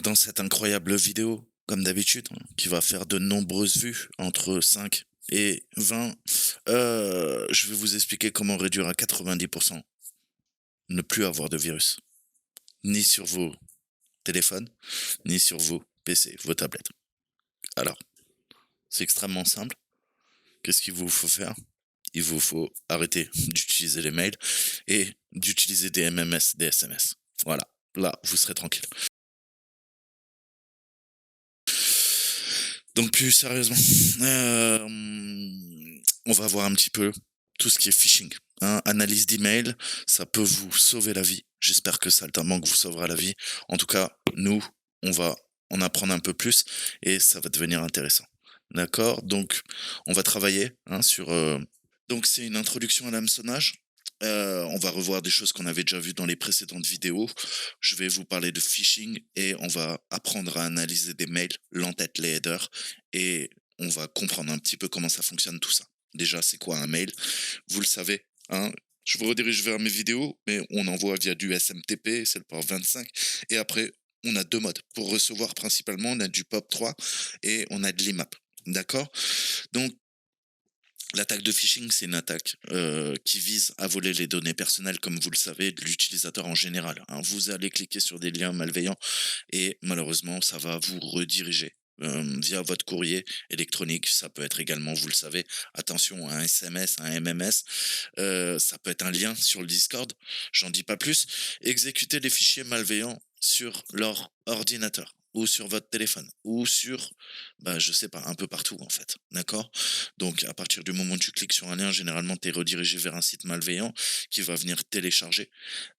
dans cette incroyable vidéo, comme d'habitude, hein, qui va faire de nombreuses vues, entre 5 et 20, je vais vous expliquer comment réduire à 90 ne plus avoir de virus, ni sur vos téléphones, ni sur vos PC, vos tablettes. Alors, c'est extrêmement simple. Qu'est-ce qu'il vous faut faire? Il vous faut arrêter d'utiliser les mails et d'utiliser des MMS, des SMS. Voilà, là, vous serez tranquille. Donc plus sérieusement, on va voir un petit peu tout ce qui est phishing, hein. Analyse d'email, ça peut vous sauver la vie. J'espère que Saltimbanque vous sauvera la vie. En tout cas, nous, on va en apprendre un peu plus et ça va devenir intéressant. D'accord? Donc on va travailler, hein, sur, donc c'est une introduction à l'hameçonnage. On va revoir des choses qu'on avait déjà vues dans les précédentes vidéos. Je vais vous parler de phishing et on va apprendre à analyser des mails, l'entête, les headers et on va comprendre un petit peu comment ça fonctionne tout ça. Déjà, c'est quoi un mail? Vous le savez, hein? Je vous redirige vers mes vidéos, mais on envoie via du SMTP, c'est le port 25 et après, on a 2 modes. Pour recevoir principalement, on a du POP3 et on a de l'IMAP. D'accord? Donc l'attaque de phishing, c'est une attaque, qui vise à voler les données personnelles, comme vous le savez, de l'utilisateur en général, hein. Vous allez cliquer sur des liens malveillants et malheureusement, ça va vous rediriger, via votre courrier électronique. Ça peut être également, vous le savez, attention, un SMS, un MMS, ça peut être un lien sur le Discord, j'en dis pas plus. Exécuter des fichiers malveillants sur leur ordinateur ou sur votre téléphone ou sur, bah, je sais pas, un peu partout en fait, d'accord? Donc à partir du moment où tu cliques sur un lien, généralement tu es redirigé vers un site malveillant qui va venir télécharger,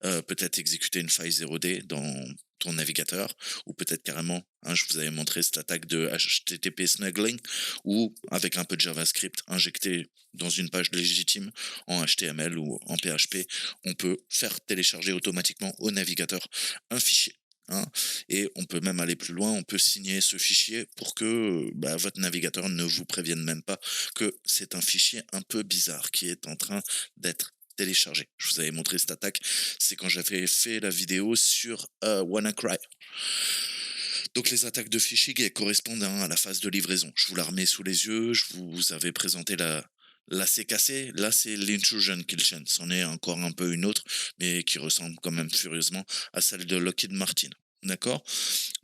peut-être exécuter une faille 0D dans ton navigateur ou peut-être carrément, hein, je vous avais montré cette attaque de HTTP smuggling ou avec un peu de JavaScript injecté dans une page légitime en HTML ou en PHP, on peut faire télécharger automatiquement au navigateur un fichier, hein. Et on peut même aller plus loin, on peut signer ce fichier pour que bah, votre navigateur ne vous prévienne même pas que c'est un fichier un peu bizarre qui est en train d'être téléchargé. Je vous avais montré cette attaque, c'est quand j'avais fait la vidéo sur WannaCry. Donc les attaques de phishing, elles correspondent, hein, à la phase de livraison. Je vous la remets sous les yeux, je vous avais présenté la CKC, là c'est l'intrusion kill chain. C'en est encore un peu une autre, mais qui ressemble quand même furieusement à celle de Lockheed Martin. D'accord?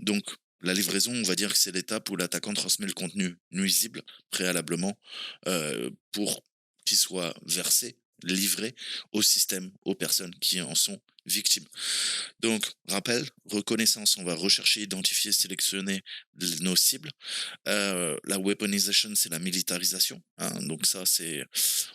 Donc la livraison, on va dire que c'est l'étape où l'attaquant transmet le contenu nuisible préalablement, pour qu'il soit versé, livré au système, aux personnes qui en sont victimes. Donc, rappel, reconnaissance, on va rechercher, identifier, sélectionner nos cibles. La weaponization, c'est la militarisation, hein. Donc ça,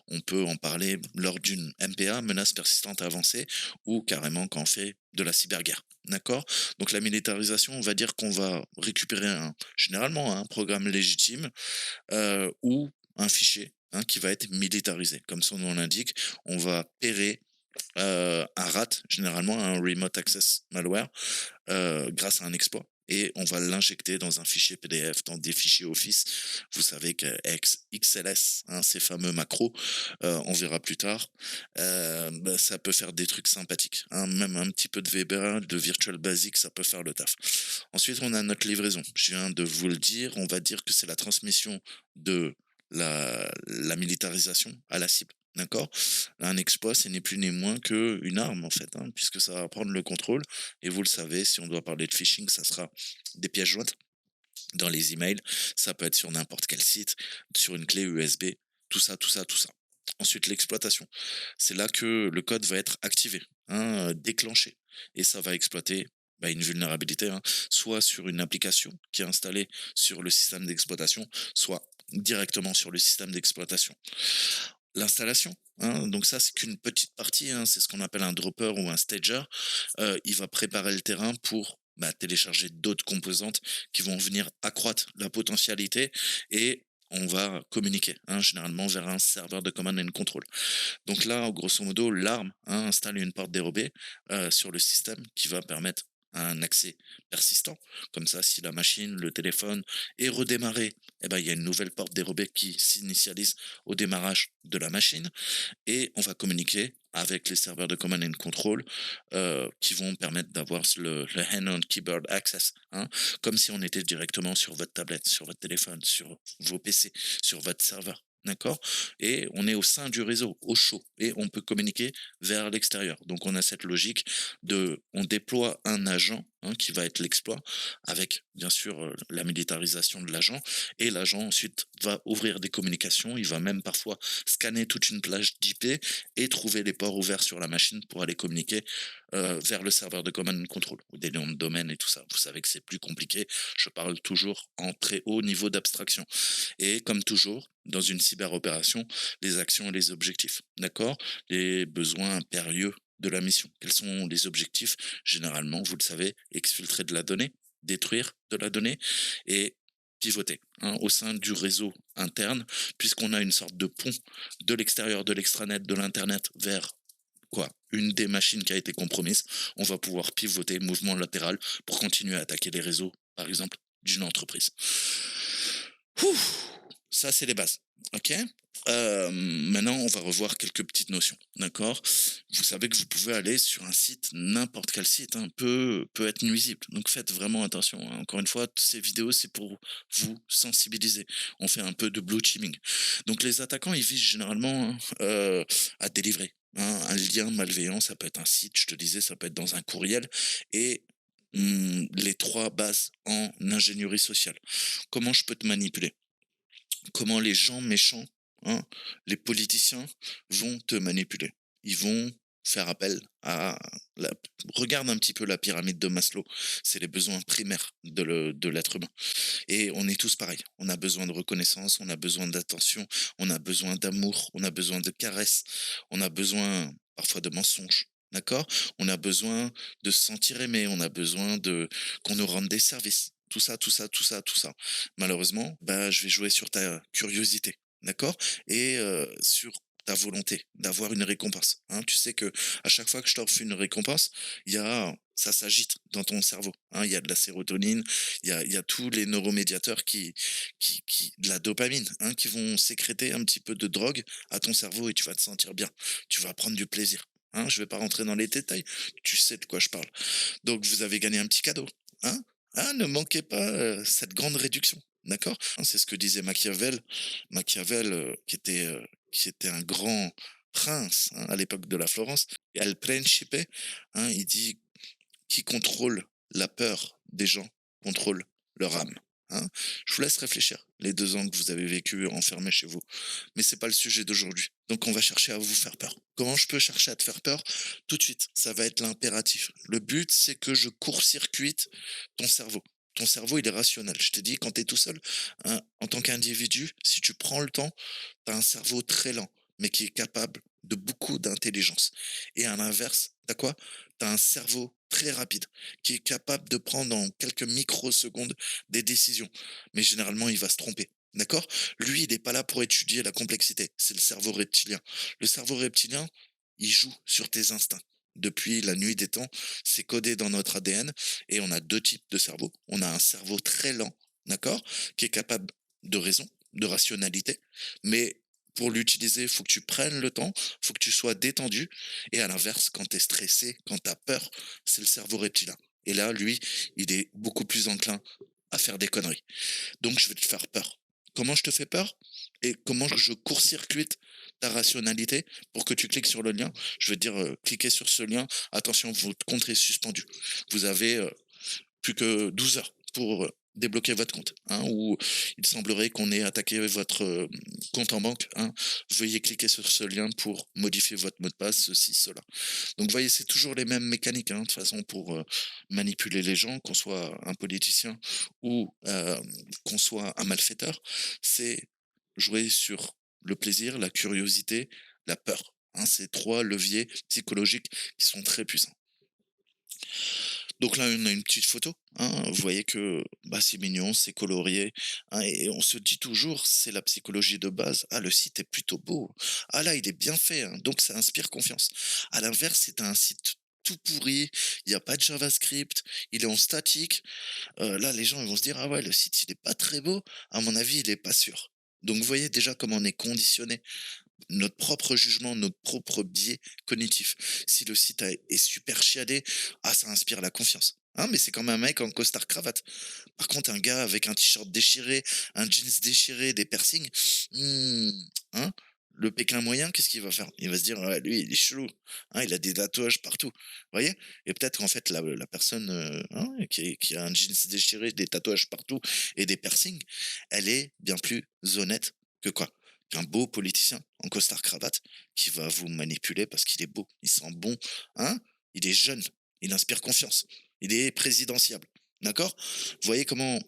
on peut en parler lors d'une MPA, menace persistante avancée, ou carrément quand on fait de la cyberguerre. D'accord? Donc la militarisation, on va dire qu'on va récupérer généralement un programme légitime, ou un fichier, hein, qui va être militarisé. Comme son nom l'indique, on va pairer un RAT, généralement un Remote Access Malware, grâce à un exploit. Et on va l'injecter dans un fichier PDF, dans des fichiers Office. Vous savez que XLS, hein, ces fameux macros, on verra plus tard, bah, ça peut faire des trucs sympathiques, hein. Même un petit peu de VBA, de Virtual Basic, ça peut faire le taf. Ensuite, on a notre livraison. Je viens de vous le dire, on va dire que c'est la transmission de la militarisation à la cible. D'accord? Un exploit, c'est ni plus ni moins qu'une arme, en fait, hein, puisque ça va prendre le contrôle. Et vous le savez, si on doit parler de phishing, ça sera des pièces jointes dans les emails. Ça peut être sur n'importe quel site, sur une clé USB, tout ça, tout ça, tout ça. Ensuite, l'exploitation. C'est là que le code va être activé, hein, déclenché. Et ça va exploiter bah, une vulnérabilité, hein, soit sur une application qui est installée sur le système d'exploitation, soit directement sur le système d'exploitation. L'installation, hein, donc ça, c'est qu'une petite partie, hein, c'est ce qu'on appelle un dropper ou un stager. Il va préparer le terrain pour, bah, télécharger d'autres composantes qui vont venir accroître la potentialité et on va communiquer, hein, généralement vers un serveur de command and control. Donc là, grosso modo, l'arme, hein, installe une porte dérobée, sur le système qui va permettre un accès persistant. Comme ça, si la machine, le téléphone est redémarré, eh ben, il y a une nouvelle porte dérobée qui s'initialise au démarrage de la machine et on va communiquer avec les serveurs de command and control qui vont permettre d'avoir le hand-on keyboard access, hein, comme si on était directement sur votre tablette, sur votre téléphone, sur vos PC, sur votre serveur. D'accord. Et on est au sein du réseau, au chaud, et on peut communiquer vers l'extérieur. Donc on a cette logique on déploie un agent, hein, qui va être l'exploit, avec bien sûr la militarisation de l'agent, et l'agent ensuite va ouvrir des communications, il va même parfois scanner toute une plage d'IP et trouver les ports ouverts sur la machine pour aller communiquer vers le serveur de command and control, ou des noms de domaine et tout ça. Vous savez que c'est plus compliqué, je parle toujours en très haut niveau d'abstraction. Et comme toujours, dans une cyberopération, les actions et les objectifs, d'accord. Les besoins impérieux de la mission. Quels sont les objectifs? Généralement, vous le savez, exfiltrer de la donnée, détruire de la donnée et pivoter, hein, au sein du réseau interne, puisqu'on a une sorte de pont de l'extérieur de l'extranet, de l'internet vers quoi, une des machines qui a été compromise. On va pouvoir pivoter, mouvement latéral, pour continuer à attaquer les réseaux, par exemple, d'une entreprise. Ouh, ça, c'est les bases. OK. Maintenant, on va revoir quelques petites notions. D'accord. Vous savez que vous pouvez aller sur un site, n'importe quel site, hein, peut être nuisible. Donc faites vraiment attention, hein. Encore une fois, ces vidéos, c'est pour vous sensibiliser. On fait un peu de blue teaming. Donc les attaquants, ils visent généralement, hein, à délivrer, hein, un lien malveillant. Ça peut être un site, je te disais, ça peut être dans un courriel. Et les trois bases en ingénierie sociale. Comment je peux te manipuler? Comment les gens méchants, hein, les politiciens vont te manipuler. Ils vont faire appel à la regarde un petit peu la pyramide de Maslow, c'est les besoins primaires de l'être humain et on est tous pareils. On a besoin de reconnaissance, on a besoin d'attention, on a besoin d'amour, on a besoin de caresses, on a besoin parfois de mensonges. D'accord. On a besoin de se sentir aimé, on a besoin de qu'on nous rende des services. Tout ça, tout ça, tout ça, tout ça. Malheureusement, bah, je vais jouer sur ta curiosité, d'accord? Et sur ta volonté d'avoir une récompense, hein. Tu sais que à chaque fois que je t'offre une récompense, il y a ça s'agite dans ton cerveau, hein. Il y a de la sérotonine, il y a tous les neuromédiateurs qui de la dopamine, hein, qui vont sécréter un petit peu de drogue à ton cerveau et tu vas te sentir bien. Tu vas prendre du plaisir, hein. Je vais pas rentrer dans les détails, tu sais de quoi je parle. Donc vous avez gagné un petit cadeau, hein? Ah, ne manquez pas cette grande réduction, d'accord. Hein, c'est ce que disait Machiavel. Machiavel, qui était un grand prince, hein, à l'époque de la Florence. Et Al Principe, hein, il dit qui contrôle la peur des gens contrôle leur âme. Hein. Je vous laisse réfléchir les 2 ans que vous avez vécu enfermés chez vous. Mais c'est pas le sujet d'aujourd'hui. Donc on va chercher à vous faire peur. Comment je peux chercher à te faire peur? Tout de suite, ça va être l'impératif. Le but, c'est que je court-circuite ton cerveau. Ton cerveau, il est rationnel. Je t'ai dit, quand tu es tout seul, hein, en tant qu'individu, si tu prends le temps, tu as un cerveau très lent, mais qui est capable de beaucoup d'intelligence. Et à l'inverse, t'as quoi? Tu as un cerveau très rapide, qui est capable de prendre en quelques microsecondes des décisions. Mais généralement, il va se tromper. D'accord. Lui, il n'est pas là pour étudier la complexité. C'est le cerveau reptilien. Le cerveau reptilien, il joue sur tes instincts. Depuis la nuit des temps, c'est codé dans notre ADN et on a 2 types de cerveau. On a un cerveau très lent, d'accord, qui est capable de raison, de rationalité, mais pour l'utiliser, il faut que tu prennes le temps, il faut que tu sois détendu. Et à l'inverse, quand tu es stressé, quand tu as peur, c'est le cerveau reptilien. Et là, lui, il est beaucoup plus enclin à faire des conneries. Donc, je vais te faire peur. Comment je te fais peur? Et comment je court-circuite ta rationalité pour que tu cliques sur le lien? Je vais te dire, cliquez sur ce lien. Attention, votre compte est suspendu. Vous avez plus que 12 heures pour débloquer votre compte, hein, ou il semblerait qu'on ait attaqué votre compte en banque, hein. Veuillez cliquer sur ce lien pour modifier votre mot de passe, ceci, cela. Donc, vous voyez, c'est toujours les mêmes mécaniques, hein, de toute façon, pour manipuler les gens, qu'on soit un politicien ou qu'on soit un malfaiteur. C'est jouer sur le plaisir, la curiosité, la peur. Hein, ces 3 leviers psychologiques qui sont très puissants. Donc là, on a une petite photo, hein. Vous voyez que bah, c'est mignon, c'est colorié, hein, et on se dit toujours, c'est la psychologie de base. Ah, le site est plutôt beau. Ah là, il est bien fait, hein, donc ça inspire confiance. À l'inverse, c'est un site tout pourri, il y a pas de JavaScript, il est en statique. Là, les gens, ils vont se dire: «Ah ouais, le site, il est pas très beau, à mon avis, il est pas sûr». Donc vous voyez déjà comment on est conditionné, notre propre jugement, notre propre biais cognitif. Si le site est super chiadé, ah, ça inspire la confiance. Hein, mais c'est comme un mec en costard cravate. Par contre, un gars avec un t-shirt déchiré, un jeans déchiré, des piercings, hmm, hein, le Pékin moyen, qu'est-ce qu'il va faire? Il va se dire, ouais, lui, il est chelou. Hein, il a des tatouages partout. Vous voyez? Et peut-être qu'en fait, la personne hein, qui a un jeans déchiré, des tatouages partout et des piercings, elle est bien plus honnête que quoi? Qu'un beau politicien en costard cravate qui va vous manipuler parce qu'il est beau, il sent bon, hein, il est jeune, il inspire confiance, il est présidentiable. D'accord? Vous voyez comment,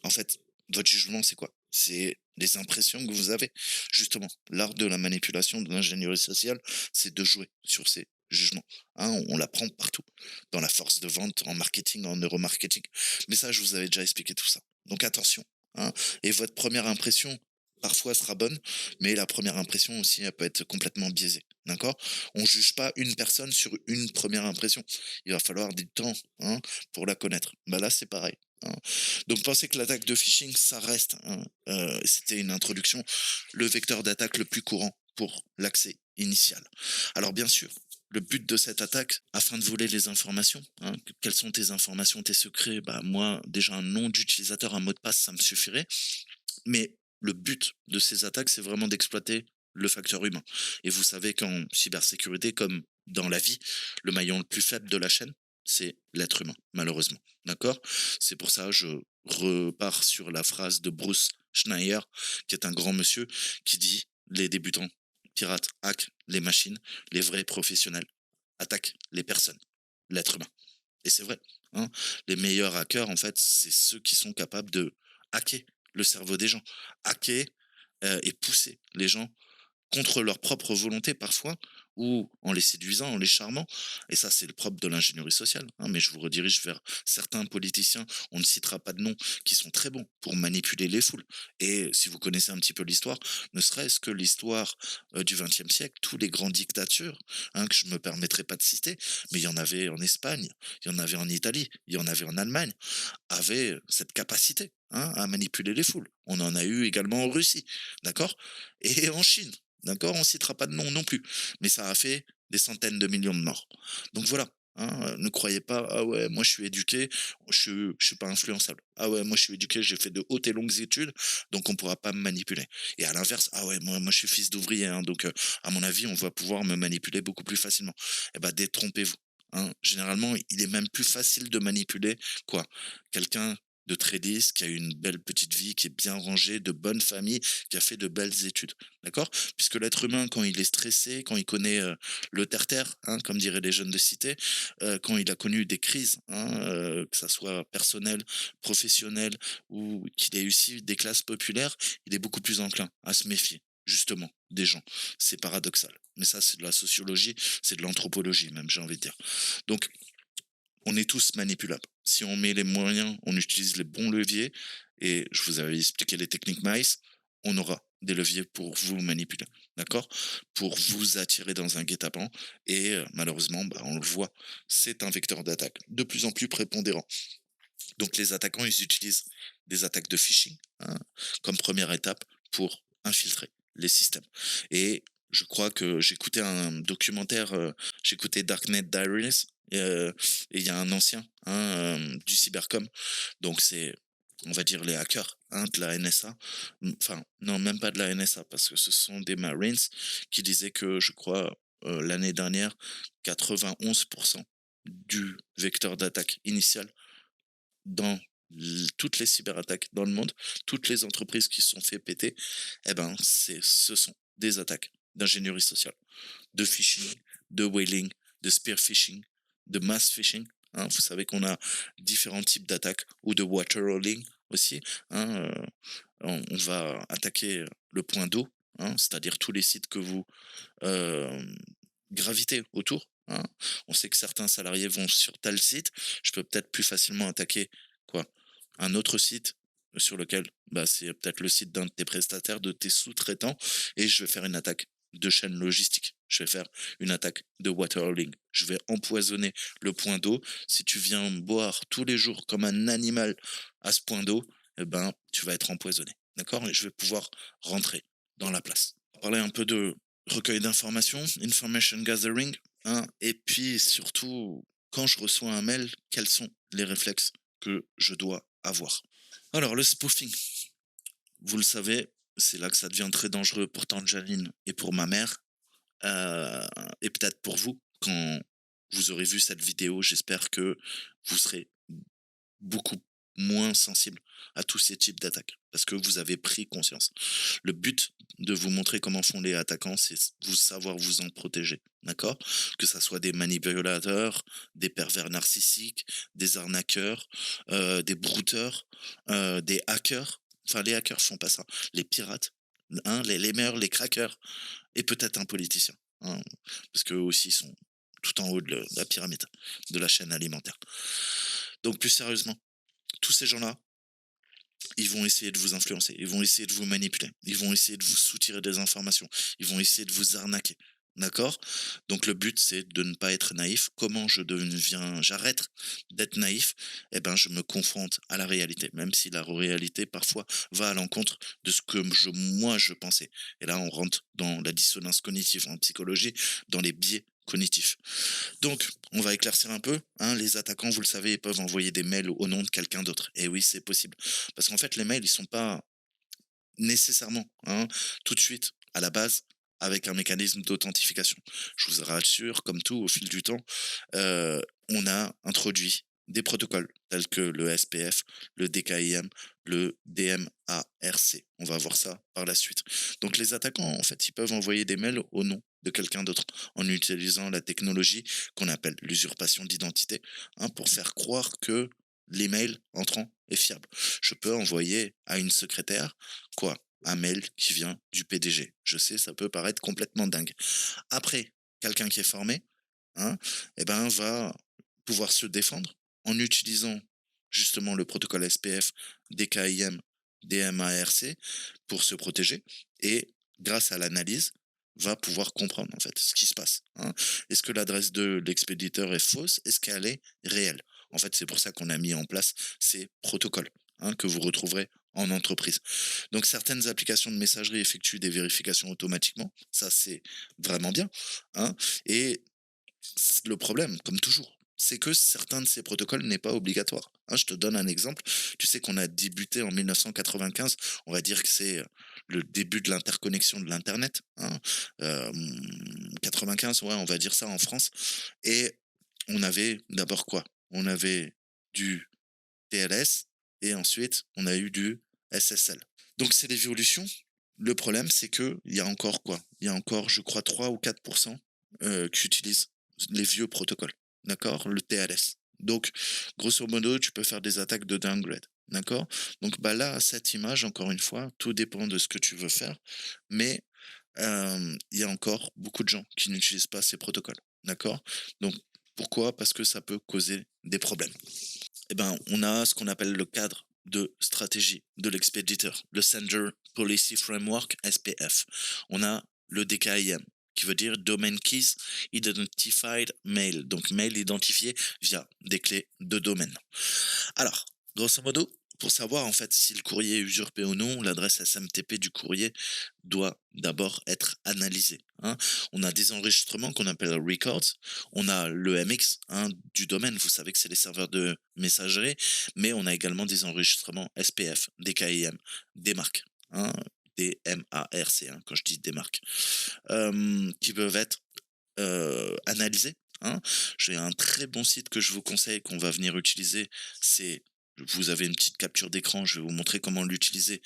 en fait, votre jugement, c'est quoi? C'est les impressions que vous avez. Justement, l'art de la manipulation, de l'ingénierie sociale, c'est de jouer sur ces jugements. Hein, on l'apprend partout, dans la force de vente, en marketing, en neuromarketing. Mais ça, je vous avais déjà expliqué tout ça. Donc attention. Hein, et votre première impression, parfois, sera bonne, mais la première impression aussi, elle peut être complètement biaisée. D'accord? On juge pas une personne sur une première impression. Il va falloir du temps, hein, pour la connaître. Bah là, c'est pareil. Hein. Donc, pensez que l'attaque de phishing, ça reste, hein, c'était une introduction, le vecteur d'attaque le plus courant pour l'accès initial. Alors, bien sûr, le but de cette attaque, afin de voler les informations, hein, quelles sont tes informations, tes secrets, bah moi, déjà un nom d'utilisateur, un mot de passe, ça me suffirait. Mais le but de ces attaques, c'est vraiment d'exploiter le facteur humain. Et vous savez qu'en cybersécurité, comme dans la vie, le maillon le plus faible de la chaîne, c'est l'être humain, malheureusement. D'accord? C'est pour ça que je repars sur la phrase de Bruce Schneier, qui est un grand monsieur, qui dit: les débutants pirates hackent les machines, les vrais professionnels attaquent les personnes, l'être humain. Et c'est vrai. Hein. Les meilleurs hackers, en fait, c'est ceux qui sont capables de hacker le cerveau des gens, hacker et pousser les gens contre leur propre volonté parfois, ou en les séduisant, en les charmant. Et ça, c'est le propre de l'ingénierie sociale. Hein. Mais je vous redirige vers certains politiciens, on ne citera pas de noms, qui sont très bons pour manipuler les foules. Et si vous connaissez un petit peu l'histoire, ne serait-ce que l'histoire du XXe siècle, tous les grands dictatures, hein, que je me permettrai pas de citer, mais il y en avait en Espagne, il y en avait en Italie, il y en avait en Allemagne, avaient cette capacité, hein, à manipuler les foules. On en a eu également en Russie, d'accord? Et en Chine, d'accord? On ne citera pas de nom non plus, mais ça a fait des centaines de millions de morts. Donc voilà. Hein, ne croyez pas, ah ouais, moi je suis éduqué, je suis pas influençable. Ah ouais, moi je suis éduqué, j'ai fait de hautes et longues études, donc on pourra pas me manipuler. Et à l'inverse, ah ouais, moi je suis fils d'ouvrier, hein, donc à mon avis, on va pouvoir me manipuler beaucoup plus facilement. Eh ben, détrompez-vous. Hein. Généralement, il est même plus facile de manipuler quoi? Quelqu'un de très lisse, qui a une belle petite vie, qui est bien rangé, de bonne famille, qui a fait de belles études. D'accord? Puisque l'être humain, quand il est stressé, quand il connaît le terre-terre, hein, comme diraient les jeunes de cité, quand il a connu des crises, hein, que ça soit personnel, professionnel, ou qu'il ait eu des classes populaires, il est beaucoup plus enclin à se méfier, justement, des gens. C'est paradoxal. Mais ça, c'est de la sociologie, c'est de l'anthropologie même, j'ai envie de dire. Donc, on est tous manipulables. Si on met les moyens, on utilise les bons leviers, et je vous avais expliqué les techniques MICE, on aura des leviers pour vous manipuler, d'accord? Pour vous attirer dans un guet-apens, et malheureusement, bah, on le voit, c'est un vecteur d'attaque de plus en plus prépondérant. Donc les attaquants, ils utilisent des attaques de phishing, hein, comme première étape pour infiltrer les systèmes. Et je crois que j'écoutais un documentaire, j'écoutais Darknet Diaries, et il y a un ancien, hein, du cybercom, donc c'est, on va dire, les hackers, hein, de la NSA, enfin non, même pas de la NSA, parce que ce sont des Marines, qui disaient que, je crois, l'année dernière, 91% du vecteur d'attaque initial dans toutes les cyberattaques dans le monde, toutes les entreprises qui se sont fait péter, eh ben, ce sont des attaques d'ingénierie sociale, de phishing, de whaling, de spear phishing, de mass phishing. Hein. Vous savez qu'on a différents types d'attaques, ou de water rolling aussi. Hein. On va attaquer le point d'eau, hein, c'est-à-dire tous les sites que vous euh, gravitez autour. Hein. On sait que certains salariés vont sur tel site, je peux peut-être plus facilement attaquer quoi, un autre site sur lequel, bah, c'est peut-être le site d'un de tes prestataires, de tes sous-traitants, et je vais faire une attaque de chaîne logistique. Je vais faire une attaque de water hauling. Je vais empoisonner le point d'eau. Si tu viens boire tous les jours comme un animal à ce point d'eau, eh ben, tu vas être empoisonné. D'accord? Et je vais pouvoir rentrer dans la place. On va parler un peu de recueil d'informations, information gathering, hein, et puis surtout, quand je reçois un mail, quels sont les réflexes que je dois avoir? Alors, le spoofing, vous le savez, c'est là que ça devient très dangereux pour tante Jaline et pour ma mère, euh, et peut-être pour vous, quand vous aurez vu cette vidéo, j'espère que vous serez beaucoup moins sensible à tous ces types d'attaques parce que vous avez pris conscience. Le but de vous montrer comment font les attaquants, c'est vous savoir vous en protéger, d'accord? Que ça soit des manipulateurs, des pervers narcissiques, des arnaqueurs, des brouteurs, des hackers. Enfin, les hackers font pas ça. Les pirates, hein, les meilleurs, les crackers, et peut-être un politicien, hein, parce qu'eux aussi sont tout en haut de la pyramide, de la chaîne alimentaire. Donc plus sérieusement, tous ces gens-là, ils vont essayer de vous influencer, ils vont essayer de vous manipuler, ils vont essayer de vous soutirer des informations, ils vont essayer de vous arnaquer. D'accord? Donc le but, c'est de ne pas être naïf. Comment j'arrête d'être naïf? Eh ben, je me confronte à la réalité, même si la réalité parfois va à l'encontre de ce que moi je pensais. Et là, on rentre dans la dissonance cognitive en psychologie, dans les biais cognitifs. Donc, on va éclaircir un peu, hein. Les attaquants, vous le savez, ils peuvent envoyer des mails au nom de quelqu'un d'autre. Et oui, c'est possible. Parce qu'en fait, les mails, ils sont pas nécessairement, hein, tout de suite, à la base, avec un mécanisme d'authentification. Je vous rassure, comme tout, au fil du temps, on a introduit des protocoles tels que le SPF, le DKIM, le DMARC. On va voir ça par la suite. Donc les attaquants, en fait, ils peuvent envoyer des mails au nom de quelqu'un d'autre en utilisant la technologie qu'on appelle l'usurpation d'identité, hein, pour faire croire que l'email entrant est fiable. Je peux envoyer à une secrétaire quoi? Un mail qui vient du PDG. Je sais, ça peut paraître complètement dingue. Après, quelqu'un qui est formé, hein, eh ben, va pouvoir se défendre en utilisant justement le protocole SPF, DKIM, DMARC pour se protéger et grâce à l'analyse va pouvoir comprendre en fait ce qui se passe, hein. Est-ce que l'adresse de l'expéditeur est fausse? Est-ce qu'elle est réelle? En fait, c'est pour ça qu'on a mis en place ces protocoles, hein, que vous retrouverez en entreprise. Donc certaines applications de messagerie effectuent des vérifications automatiquement, ça c'est vraiment bien, hein. Et le problème, comme toujours, c'est que certains de ces protocoles n'est pas obligatoire, hein. Je te donne un exemple. Tu sais qu'on a débuté en 1995, on va dire que c'est le début de l'interconnexion de l'internet, hein. 95, ouais, on va dire ça en France. Et on avait d'abord quoi? On avait du TLS et ensuite on a eu du SSL. Donc c'est l'évolution. Le problème, c'est que il y a encore quoi? Il y a encore, je crois, 3 ou 4% qui utilisent les vieux protocoles, d'accord? Le TLS. Donc, grosso modo, tu peux faire des attaques de downgrade, d'accord? Donc, bah là, à cette image, encore une fois, tout dépend de ce que tu veux faire, mais il y a encore beaucoup de gens qui n'utilisent pas ces protocoles, d'accord? Donc, pourquoi? Parce que ça peut causer des problèmes. Eh ben, on a ce qu'on appelle le cadre de stratégie de l'expéditeur, le Sender Policy Framework, SPF. On a le DKIM, qui veut dire Domain Keys Identified Mail, donc mail identifié via des clés de domaine. Alors, grosso modo, pour savoir en fait si le courrier est usurpé ou non, l'adresse SMTP du courrier doit d'abord être analysée, hein. On a des enregistrements qu'on appelle records, on a le MX, hein, du domaine, vous savez que c'est les serveurs de messagerie, mais on a également des enregistrements SPF, DKIM, des marques, hein, des MARC, hein, quand je dis des marques, qui peuvent être analysés, hein. J'ai un très bon site que je vous conseille qu'on va venir utiliser. C'est Vous avez une petite capture d'écran, je vais vous montrer comment l'utiliser.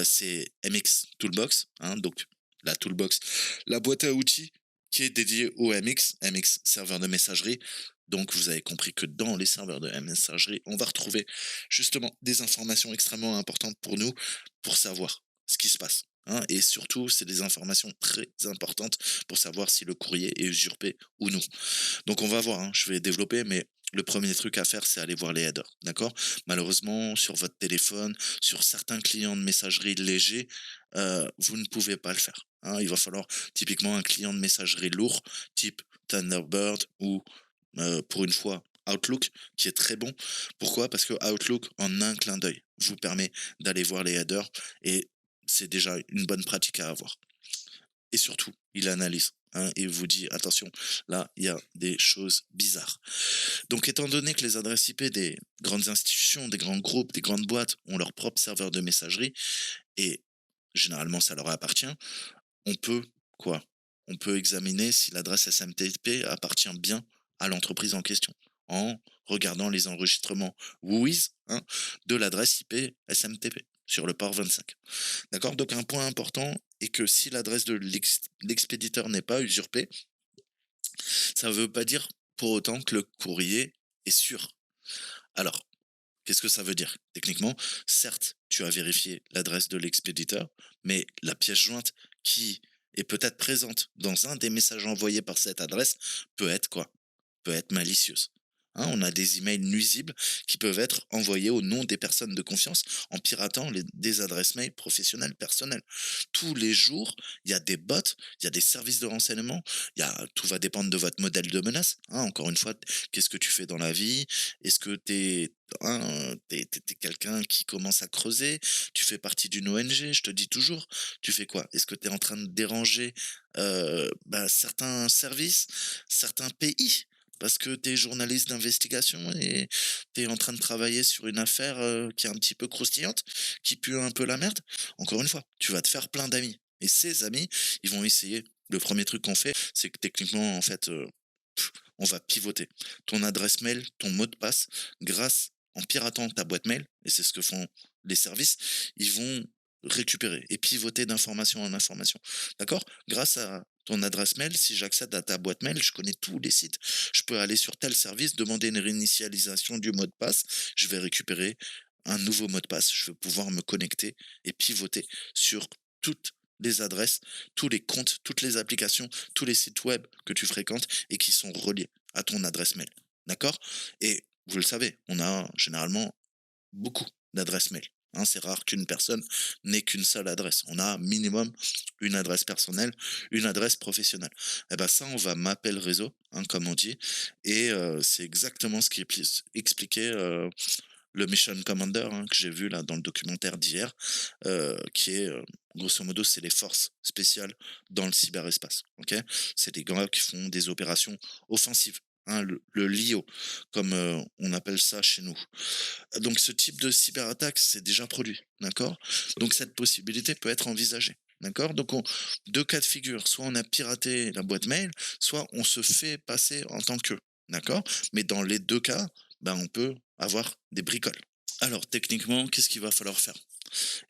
C'est MX Toolbox, hein, donc la toolbox, la boîte à outils qui est dédiée au MX serveur de messagerie. Donc vous avez compris que dans les serveurs de messagerie, on va retrouver justement des informations extrêmement importantes pour nous pour savoir ce qui se passe, hein. Et surtout, c'est des informations très importantes pour savoir si le courrier est usurpé ou non. Donc on va voir, hein, je vais développer, mais le premier truc à faire, c'est aller voir les headers, d'accord? Malheureusement, sur votre téléphone, sur certains clients de messagerie légers, vous ne pouvez pas le faire, hein. Il va falloir typiquement un client de messagerie lourd, type Thunderbird ou, pour une fois, Outlook, qui est très bon. Pourquoi? Parce que Outlook, en un clin d'œil, vous permet d'aller voir les headers et c'est déjà une bonne pratique à avoir. Et surtout, il analyse, hein, et vous dit: «Attention, là, il y a des choses bizarres». Donc étant donné que les adresses IP des grandes institutions, des grands groupes, des grandes boîtes ont leur propre serveur de messagerie et généralement ça leur appartient, on peut quoi? On peut examiner si l'adresse SMTP appartient bien à l'entreprise en question, en regardant les enregistrements WHOIS, hein, de l'adresse IP SMTP sur le port 25. D'accord? Donc un point important est que si l'adresse de l'expéditeur n'est pas usurpée, ça ne veut pas dire pour autant que le courrier est sûr. Alors, qu'est-ce que ça veut dire? Techniquement, certes, tu as vérifié l'adresse de l'expéditeur, mais la pièce jointe qui est peut-être présente dans un des messages envoyés par cette adresse peut être quoi? Peut être malicieuse. Hein, on a des emails nuisibles qui peuvent être envoyés au nom des personnes de confiance en piratant des adresses mail professionnelles personnelles. Tous les jours, il y a des bots, il y a des services de renseignement, tout va dépendre de votre modèle de menace. Hein, encore une fois, qu'est-ce que tu fais dans la vie? Est-ce que tu es, quelqu'un qui commence à creuser? Tu fais partie d'une ONG, je te dis toujours. Tu fais quoi? Est-ce que tu es en train de déranger certains services, certains pays? Parce que tu es journaliste d'investigation et tu es en train de travailler sur une affaire, qui est un petit peu croustillante, qui pue un peu la merde. Encore une fois, tu vas te faire plein d'amis et ces amis, ils vont essayer le premier truc qu'on fait, c'est que techniquement, en fait, on va pivoter ton adresse mail, ton mot de passe grâce en piratant ta boîte mail et c'est ce que font les services, ils vont récupérer et pivoter d'information en information. D'accord? Grâce à ton adresse mail, si j'accède à ta boîte mail, je connais tous les sites. Je peux aller sur tel service, demander une réinitialisation du mot de passe, je vais récupérer un nouveau mot de passe, je vais pouvoir me connecter et pivoter sur toutes les adresses, tous les comptes, toutes les applications, tous les sites web que tu fréquentes et qui sont reliés à ton adresse mail. D'accord? Et vous le savez, on a généralement beaucoup d'adresses mail. Hein, c'est rare qu'une personne n'ait qu'une seule adresse. On a minimum une adresse personnelle, une adresse professionnelle. Et ben ça, on va mapper le réseau, hein, comme on dit. Et c'est exactement ce qui est expliqué le Mission Commander, hein, que j'ai vu là dans le documentaire d'hier, qui est grosso modo, c'est les forces spéciales dans le cyberespace. Ok, c'est des gars qui font des opérations offensives. Hein, le LIO, comme on appelle ça chez nous. Donc ce type de cyberattaque, c'est déjà produit, d'accord? Donc cette possibilité peut être envisagée, d'accord? Donc deux cas de figure, soit on a piraté la boîte mail, soit on se fait passer en tant que, d'accord? Mais dans les deux cas, ben, on peut avoir des bricoles. Alors techniquement, qu'est-ce qu'il va falloir faire?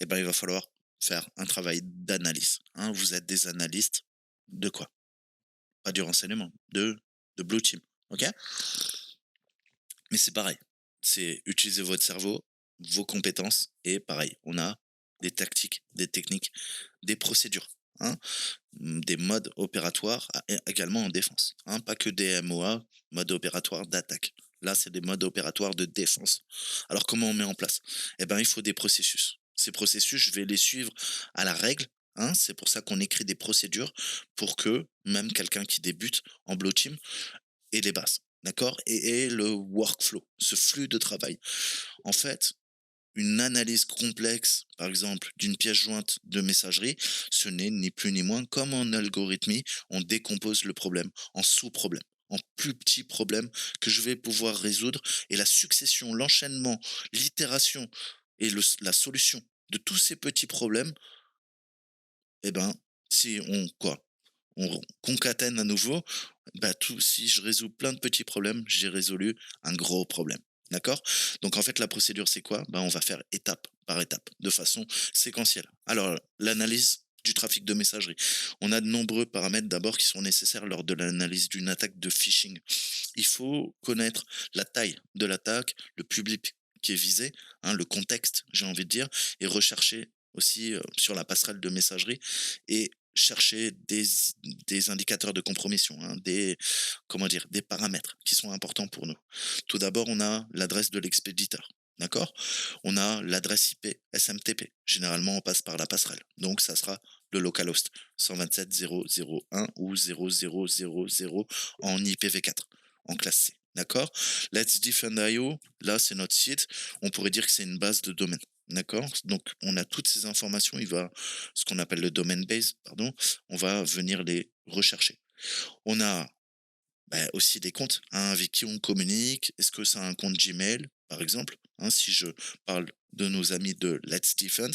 Eh ben, il va falloir faire un travail d'analyse, hein. Vous êtes des analystes de quoi? Pas du renseignement, de Blue Team, ok? Mais c'est pareil, c'est utiliser votre cerveau, vos compétences et pareil, on a des tactiques, des techniques, des procédures, hein, des modes opératoires également en défense, hein, pas que des MOA, mode opératoire d'attaque. Là, c'est des modes opératoires de défense. Alors comment on met en place? Eh ben, il faut des processus. Ces processus, je vais les suivre à la règle. Hein, c'est pour ça qu'on écrit des procédures pour que même quelqu'un qui débute en Blue Team et les bases, d'accord? Et le workflow, ce flux de travail. En fait, une analyse complexe, par exemple, d'une pièce jointe de messagerie, ce n'est ni plus ni moins comme en algorithmie, on décompose le problème en sous-problèmes, en plus petits problèmes que je vais pouvoir résoudre. Et la succession, l'enchaînement, l'itération et la solution de tous ces petits problèmes, eh ben, si on quoi? On concatène à nouveau, bah, si je résous plein de petits problèmes, j'ai résolu un gros problème. D'accord? Donc en fait, la procédure, c'est quoi? Bah, on va faire étape par étape, de façon séquentielle. Alors, l'analyse du trafic de messagerie. On a de nombreux paramètres d'abord qui sont nécessaires lors de l'analyse d'une attaque de phishing. Il faut connaître la taille de l'attaque, le public qui est visé, hein, le contexte, j'ai envie de dire, et rechercher aussi sur la passerelle de messagerie et chercher des indicateurs de compromission, hein, comment dire, des paramètres qui sont importants pour nous. Tout d'abord, on a l'adresse de l'expéditeur. D'accord? On a l'adresse IP SMTP. Généralement, on passe par la passerelle. Donc, ça sera le localhost 127.0.0.1 ou 0.0.0.0 en IPv4, en classe C. D'accord? Let's Defend.io, là, c'est notre site. On pourrait dire que c'est une base de domaine. D'accord? Donc, on a toutes ces informations. Ce qu'on appelle le domain base, pardon, on va venir les rechercher. On a aussi des comptes, hein, avec qui on communique. Est-ce que c'est un compte Gmail, par exemple, hein, si je parle de nos amis de Let's Defend?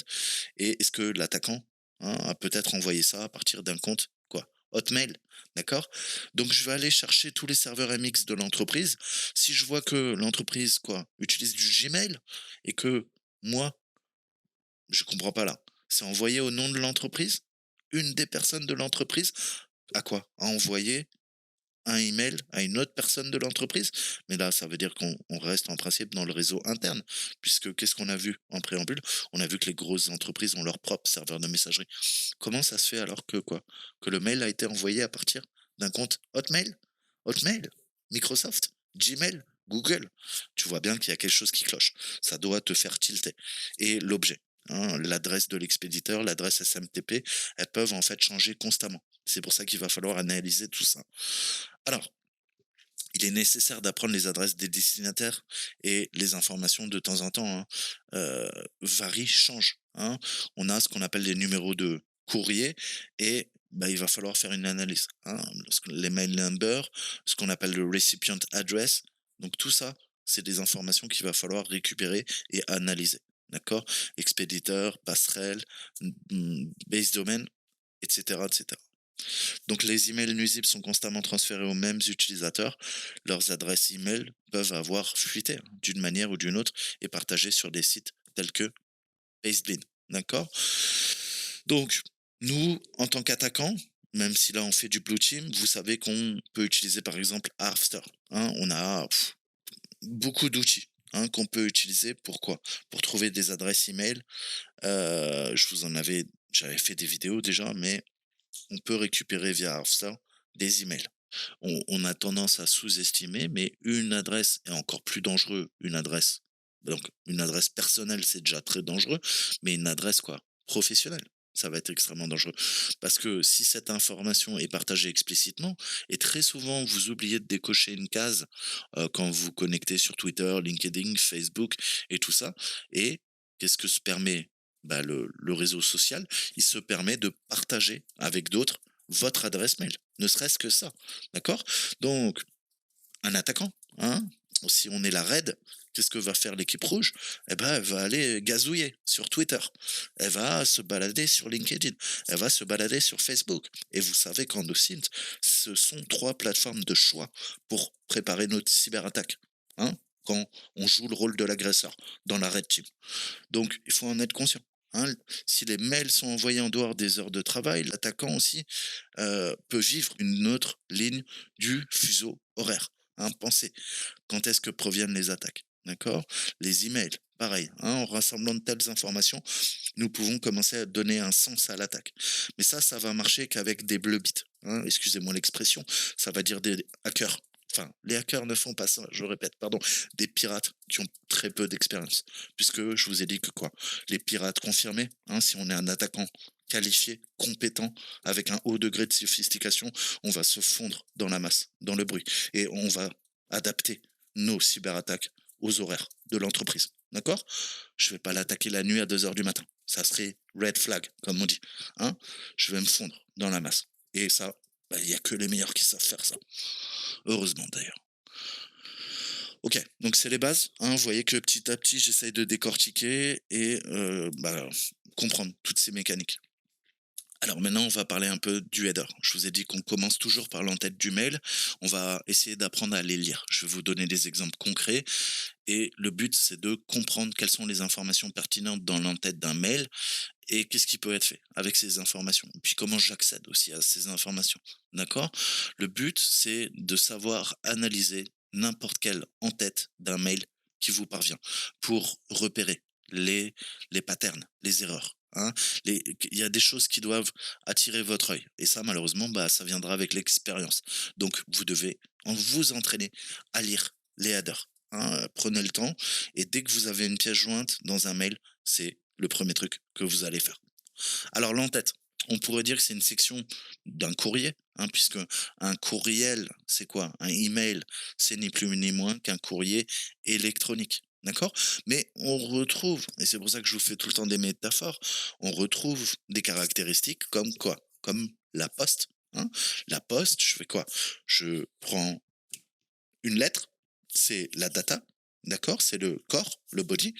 Et est-ce que l'attaquant, hein, a peut-être envoyé ça à partir d'un compte, quoi, Hotmail, d'accord? Donc je vais aller chercher tous les serveurs MX de l'entreprise. Si je vois que l'entreprise, quoi, utilise du Gmail et que moi, je comprends pas là, c'est envoyé au nom de l'entreprise? Une des personnes de l'entreprise? À quoi? À envoyer un email à une autre personne de l'entreprise. Mais là, ça veut dire qu'on reste en principe dans le réseau interne, puisque qu'est-ce qu'on a vu en préambule? On a vu que les grosses entreprises ont leur propre serveur de messagerie. Comment ça se fait alors que quoi? Que le mail a été envoyé à partir d'un compte Hotmail? Hotmail? Microsoft? Gmail? Google? Tu vois bien qu'il y a quelque chose qui cloche. Ça doit te faire tilter. Et l'objet, hein, l'adresse de l'expéditeur, l'adresse SMTP, elles peuvent en fait changer constamment. C'est pour ça qu'il va falloir analyser tout ça. Alors, il est nécessaire d'apprendre les adresses des destinataires et les informations de temps en temps, hein, varient, changent, hein. On a ce qu'on appelle les numéros de courrier et il va falloir faire une analyse, hein. Les mail numbers, ce qu'on appelle le recipient address. Donc tout ça, c'est des informations qu'il va falloir récupérer et analyser. D'accord? Expéditeur, passerelle, base domain, etc., etc. Donc les emails nuisibles sont constamment transférés aux mêmes utilisateurs. Leurs adresses email peuvent avoir fuité, hein, d'une manière ou d'une autre et partagées sur des sites tels que Pastebin. D'accord? Donc, nous, en tant qu'attaquants, même si là on fait du blue team, vous savez qu'on peut utiliser par exemple Harvester, hein. On a beaucoup d'outils, hein, qu'on peut utiliser. Pourquoi? Pour trouver des adresses email. J'avais fait des vidéos déjà, mais on peut récupérer via Harvester des emails. On a tendance à sous-estimer, mais une adresse est encore plus dangereux. Une adresse personnelle, c'est déjà très dangereux, mais une adresse quoi, professionnelle, ça va être extrêmement dangereux. Parce que si cette information est partagée explicitement, et très souvent vous oubliez de décocher une case quand vous connectez sur Twitter, LinkedIn, Facebook et tout ça, et qu'est-ce que se permet le réseau social? Il se permet de partager avec d'autres votre adresse mail, ne serait-ce que ça, d'accord? Donc, un attaquant, hein, si on est la raid, qu'est-ce que va faire l'équipe rouge? Eh ben, elle va aller gazouiller sur Twitter, elle va se balader sur LinkedIn, elle va se balader sur Facebook. Et vous savez qu'EndoSint, ce sont 3 plateformes de choix pour préparer notre cyberattaque, hein, quand on joue le rôle de l'agresseur dans la red team. Donc, il faut en être conscient, hein. Si les mails sont envoyés en dehors des heures de travail, l'attaquant aussi peut vivre une autre ligne du fuseau horaire, hein. Pensez, quand est-ce que proviennent les attaques, d'accord? Les emails, pareil, hein, en rassemblant de telles informations, nous pouvons commencer à donner un sens à l'attaque. Mais ça va marcher qu'avec des bleu bits, hein, excusez-moi l'expression, ça va dire des hackers. Enfin, les hackers ne font pas ça, je répète, pardon, des pirates qui ont très peu d'expérience. Puisque je vous ai dit que quoi, les pirates confirmés, hein, si on est un attaquant qualifié, compétent, avec un haut degré de sophistication, on va se fondre dans la masse, dans le bruit. Et on va adapter nos cyberattaques aux horaires de l'entreprise. D'accord? Je vais pas l'attaquer la nuit à 2 heures du matin. Ça serait red flag, comme on dit, hein. Je vais me fondre dans la masse. Et ça, il y a que les meilleurs qui savent faire ça. Heureusement d'ailleurs. OK, donc c'est les bases, hein. Vous voyez que petit à petit, j'essaye de décortiquer et comprendre toutes ces mécaniques. Alors maintenant, on va parler un peu du header. Je vous ai dit qu'on commence toujours par l'entête du mail. On va essayer d'apprendre à les lire. Je vais vous donner des exemples concrets et le but, c'est de comprendre quelles sont les informations pertinentes dans l'entête d'un mail et qu'est-ce qui peut être fait avec ces informations. Et puis comment j'accède aussi à ces informations. D'accord? Le but, c'est de savoir analyser n'importe quelle en-tête d'un mail qui vous parvient pour repérer les patterns, les erreurs, hein. Il y a des choses qui doivent attirer votre œil. Et ça, malheureusement, bah, ça viendra avec l'expérience. Donc, vous devez vous entraîner à lire les headers. Hein. Prenez le temps. Et dès que vous avez une pièce jointe dans un mail, c'est le premier truc que vous allez faire. Alors, l'entête. On pourrait dire que c'est une section d'un courrier, hein, puisque un courriel, c'est quoi? Un email, c'est ni plus ni moins qu'un courrier électronique. D'accord? Mais on retrouve, et c'est pour ça que je vous fais tout le temps des métaphores, on retrouve des caractéristiques comme quoi? Comme la poste. Hein. La poste, je fais quoi? Je prends une lettre, c'est la data, d'accord? C'est le corps, le body,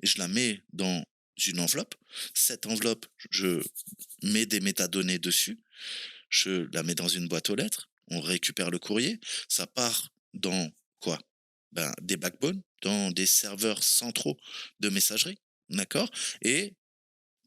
et je la mets dans une enveloppe. Cette enveloppe, je mets des métadonnées dessus, je la mets dans une boîte aux lettres, on récupère le courrier, ça part dans quoi? Ben, des backbones, dans des serveurs centraux de messagerie, d'accord? Et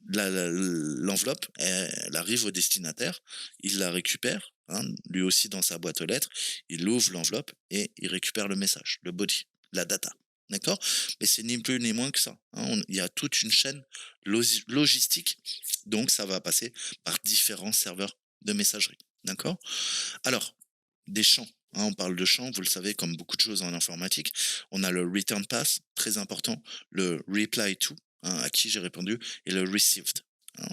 l'enveloppe, elle arrive au destinataire, il la récupère, hein, lui aussi dans sa boîte aux lettres, il ouvre l'enveloppe et il récupère le message, le body, la data. D'accord? Mais c'est ni plus ni moins que ça. Hein. Il y a toute une chaîne logistique, donc ça va passer par différents serveurs de messagerie. D'accord? Alors, des champs. Hein, on parle de champs, vous le savez, comme beaucoup de choses en informatique. On a le return pass, très important, le reply to, hein, à qui j'ai répondu, et le received. Hein.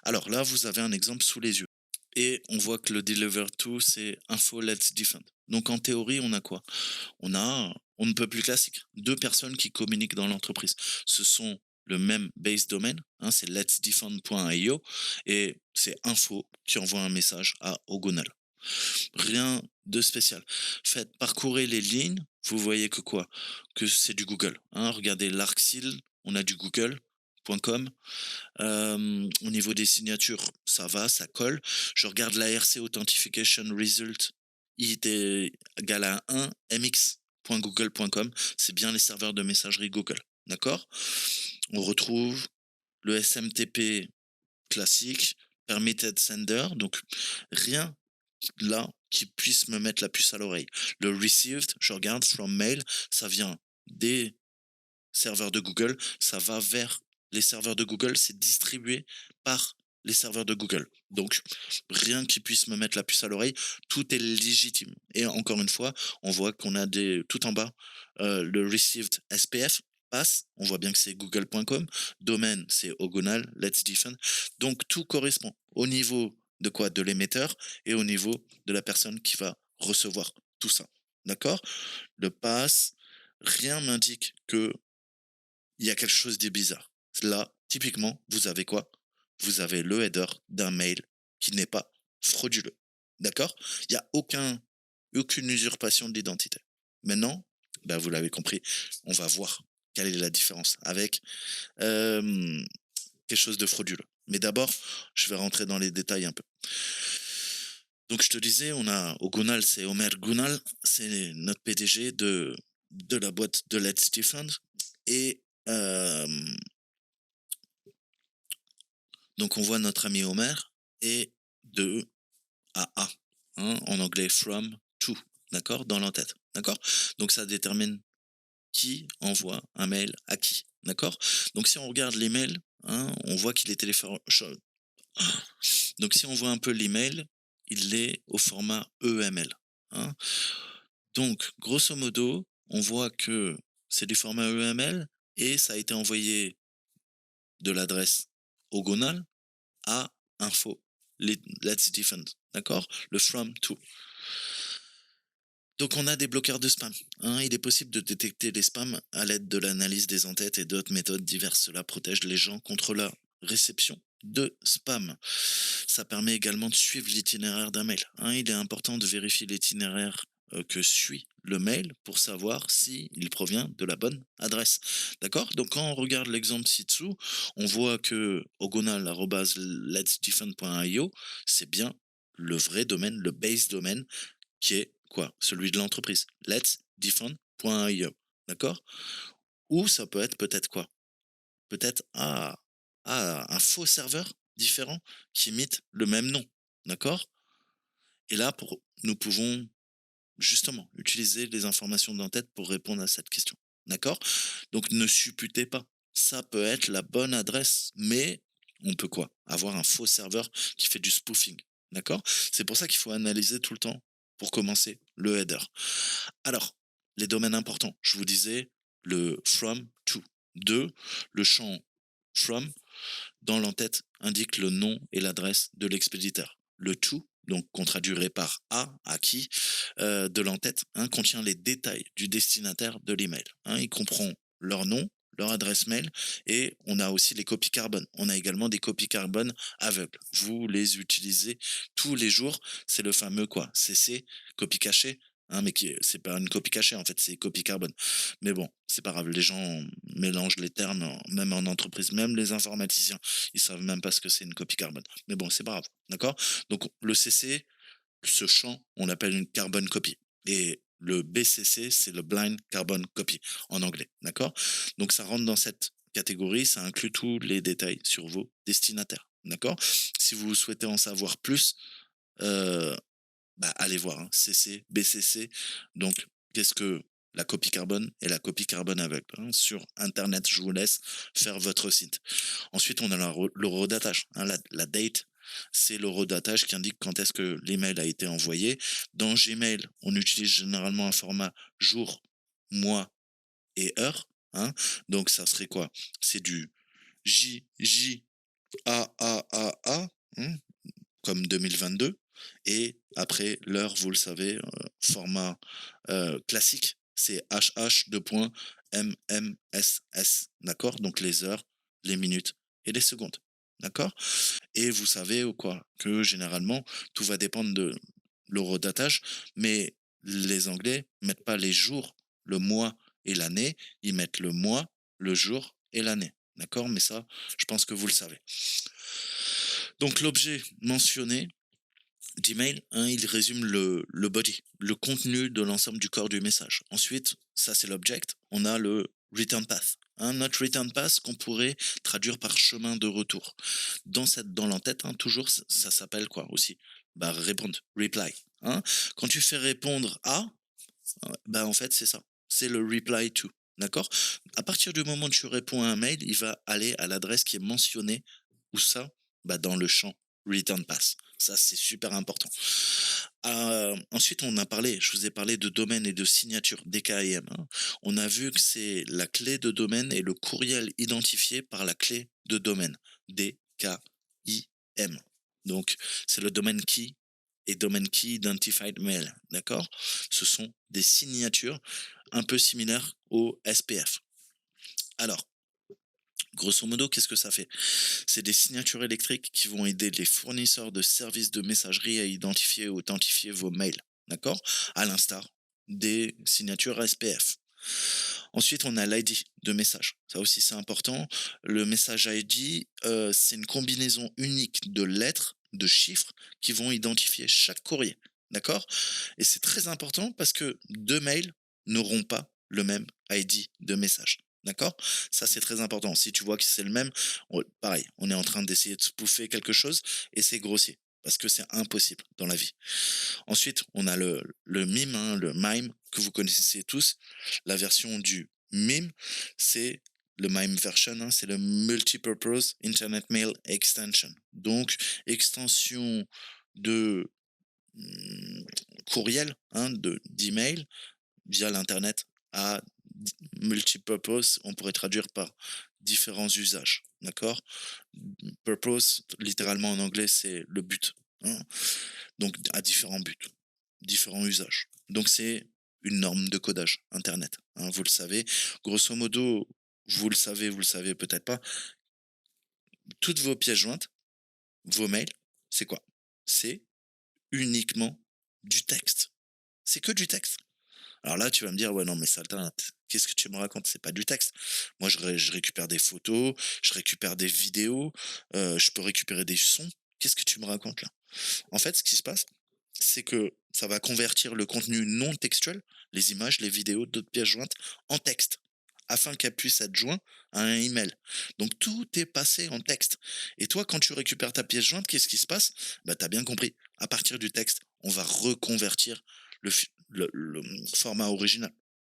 Alors là, vous avez un exemple sous les yeux. Et on voit que le deliver to, c'est info let's defend. Donc en théorie, on a quoi? On ne peut plus classique. Deux personnes qui communiquent dans l'entreprise. Ce sont le même base domain, hein, c'est let'sdefend.io, et c'est info qui envoie un message à Ogonal. Rien de spécial. Faites parcourir les lignes, vous voyez que quoi? Que c'est du Google. Hein. Regardez l'Arcsil, on a du Google.com. Au niveau des signatures, ça va, ça colle. Je regarde l'ARC Authentification Result, il était égal à 1 mx.google.com. C'est bien les serveurs de messagerie Google. D'accord? On retrouve le SMTP classique, Permitted Sender, donc rien là qui puisse me mettre la puce à l'oreille. Le received, je regarde from mail, ça vient des serveurs de Google, ça va vers les serveurs de Google, c'est distribué par les serveurs de Google. Donc, rien qui puisse me mettre la puce à l'oreille, tout est légitime. Et encore une fois, on voit qu'on a tout en bas, le received SPF passe, on voit bien que c'est google.com, domaine c'est Ogonal, Let's Defend. Donc, tout correspond au niveau de quoi? De l'émetteur et au niveau de la personne qui va recevoir tout ça. D'accord? Le pass, rien m'indique que il y a quelque chose de bizarre. Là, typiquement, vous avez quoi? Vous avez le header d'un mail qui n'est pas frauduleux. D'accord? Il n'y a aucune usurpation de l'identité. Maintenant, ben vous l'avez compris, on va voir quelle est la différence avec quelque chose de frauduleux. Mais d'abord, je vais rentrer dans les détails un peu. Donc, je te disais, on a au Gunal, c'est Omer Gunal, c'est notre PDG de la boîte de Let's Defend. Et donc, on voit notre ami Homer et de à A, hein, en anglais from to, d'accord, dans l'entête, d'accord. Donc, ça détermine qui envoie un mail à qui, d'accord. Donc, si on regarde l'email, hein, on voit qu'il est téléphone. Donc, si on voit un peu l'email, il est au format EML. Hein. Donc, grosso modo, on voit que c'est du format EML et ça a été envoyé de l'adresse Ogonal à info let's defend, d'accord? Le from to. Donc on a des bloqueurs de spam. Hein. Il est possible de détecter les spams à l'aide de l'analyse des entêtes et d'autres méthodes diverses. Cela protège les gens contre la réception de spam. Ça permet également de suivre l'itinéraire d'un mail. Hein. Il est important de vérifier l'itinéraire que suit le mail pour savoir s'il provient de la bonne adresse. D'accord? Donc quand on regarde l'exemple ci-dessous, on voit que ogonal@letsdefend.io, c'est bien le vrai domaine, le base domaine qui est quoi? Celui de l'entreprise. Letsdefend.io. D'accord? Ou ça peut être peut-être quoi? Peut-être un faux serveur différent qui imite le même nom. D'accord? Et là, nous pouvons justement utiliser les informations d'en-tête pour répondre à cette question. D'accord? Donc ne supputez pas. Ça peut être la bonne adresse, mais on peut quoi? Avoir un faux serveur qui fait du spoofing, d'accord? C'est pour ça qu'il faut analyser tout le temps, pour commencer, le header. Alors, les domaines importants, je vous disais le from, to. 2, le champ from dans l'entête indique le nom et l'adresse de l'expéditeur. Le to, donc qu'on traduirait par à qui, de l'entête, hein, contient les détails du destinataire de l'email. Hein, il comprend leur nom, leur adresse mail et on a aussi les copies carbone. On a également des copies carbone aveugles. Vous les utilisez tous les jours. C'est le fameux quoi, CC, copie cachée. Hein, mais qui c'est pas une copie cachée en fait, c'est copie carbone. Mais bon, c'est pas grave, les gens mélangent les termes, même en entreprise, même les informaticiens, ils savent même pas ce que c'est une copie carbone. Mais bon, c'est pas grave, d'accord? Donc le CC, ce champ, on l'appelle une carbon copy. Et le BCC, c'est le blind carbon copy en anglais, d'accord? Donc ça rentre dans cette catégorie, ça inclut tous les détails sur vos destinataires, d'accord? Si vous souhaitez en savoir plus, euh, bah, allez voir, hein, CC, BCC. Donc, qu'est-ce que la copie carbone et la copie carbone aveugle, hein? Sur Internet, je vous laisse faire votre site. Ensuite, on a l'horodatage, hein, la date. C'est l'horodatage qui indique quand est-ce que l'email a été envoyé. Dans Gmail, on utilise généralement un format jour, mois et heure. Hein. Donc, ça serait quoi? C'est du J, J, A, A, A, A. Hein, comme 2022. Et après, l'heure, vous le savez, format classique, c'est HH MMSS. D'accord? Donc les heures, les minutes et les secondes. D'accord? Et vous savez ou quoi? Que généralement, tout va dépendre de l'horodatage, mais les Anglais mettent pas les jours, le mois et l'année, ils mettent le mois, le jour et l'année. D'accord? Mais ça, je pense que vous le savez. Donc l'objet mentionné d'email, hein, il résume le body, le contenu de l'ensemble du corps du message. Ensuite, ça c'est l'object, on a le return path. Hein, notre return path qu'on pourrait traduire par chemin de retour. Dans l'entête, hein, toujours, ça s'appelle quoi aussi? Bah, répondre, reply. Hein. Quand tu fais répondre à, bah en fait c'est ça, c'est le reply to. D'accord? À partir du moment où tu réponds à un mail, il va aller à l'adresse qui est mentionnée. Où ça? Bah dans le champ return pass. Ça, c'est super important. Ensuite, je vous ai parlé de domaine et de signature, DKIM. Hein. On a vu que c'est la clé de domaine et le courriel identifié par la clé de domaine, DKIM. Donc, c'est le domaine key et domaine key identified mail, d'accord? Ce sont des signatures un peu similaires au SPF. Alors, grosso modo, qu'est-ce que ça fait? C'est des signatures électriques qui vont aider les fournisseurs de services de messagerie à identifier et authentifier vos mails. D'accord? À l'instar des signatures SPF. Ensuite, on a l'ID de message. Ça aussi, c'est important. Le message ID, c'est une combinaison unique de lettres, de chiffres qui vont identifier chaque courrier. D'accord? Et c'est très important parce que deux mails n'auront pas le même ID de message. D'accord? Ça, c'est très important. Si tu vois que c'est le même, pareil, on est en train d'essayer de spoofer quelque chose et c'est grossier parce que c'est impossible dans la vie. Ensuite, on a le mime, hein, le mime que vous connaissez tous. La version du mime, c'est le mime version, hein, c'est le Multipurpose Internet Mail Extension. Donc, extension de courriel, hein, d'email via l'internet à multipurpose, on pourrait traduire par différents usages, d'accord? Purpose, littéralement en anglais, c'est le but, hein? Donc à différents buts, différents usages. Donc c'est une norme de codage internet, hein, vous le savez. Grosso modo, vous le savez peut-être pas, toutes vos pièces jointes, vos mails, c'est quoi? C'est uniquement du texte. C'est que du texte. Alors là, tu vas me dire, ouais, non, mais Saltin, qu'est-ce que tu me racontes? C'est pas du texte. Moi, je récupère des photos, je récupère des vidéos, je peux récupérer des sons. Qu'est-ce que tu me racontes là? En fait, ce qui se passe, c'est que ça va convertir le contenu non textuel, les images, les vidéos, d'autres pièces jointes, en texte, afin qu'elles puissent être jointes à un email. Donc tout est passé en texte. Et toi, quand tu récupères ta pièce jointe, qu'est-ce qui se passe? Bah, tu as bien compris. À partir du texte, on va reconvertir le format original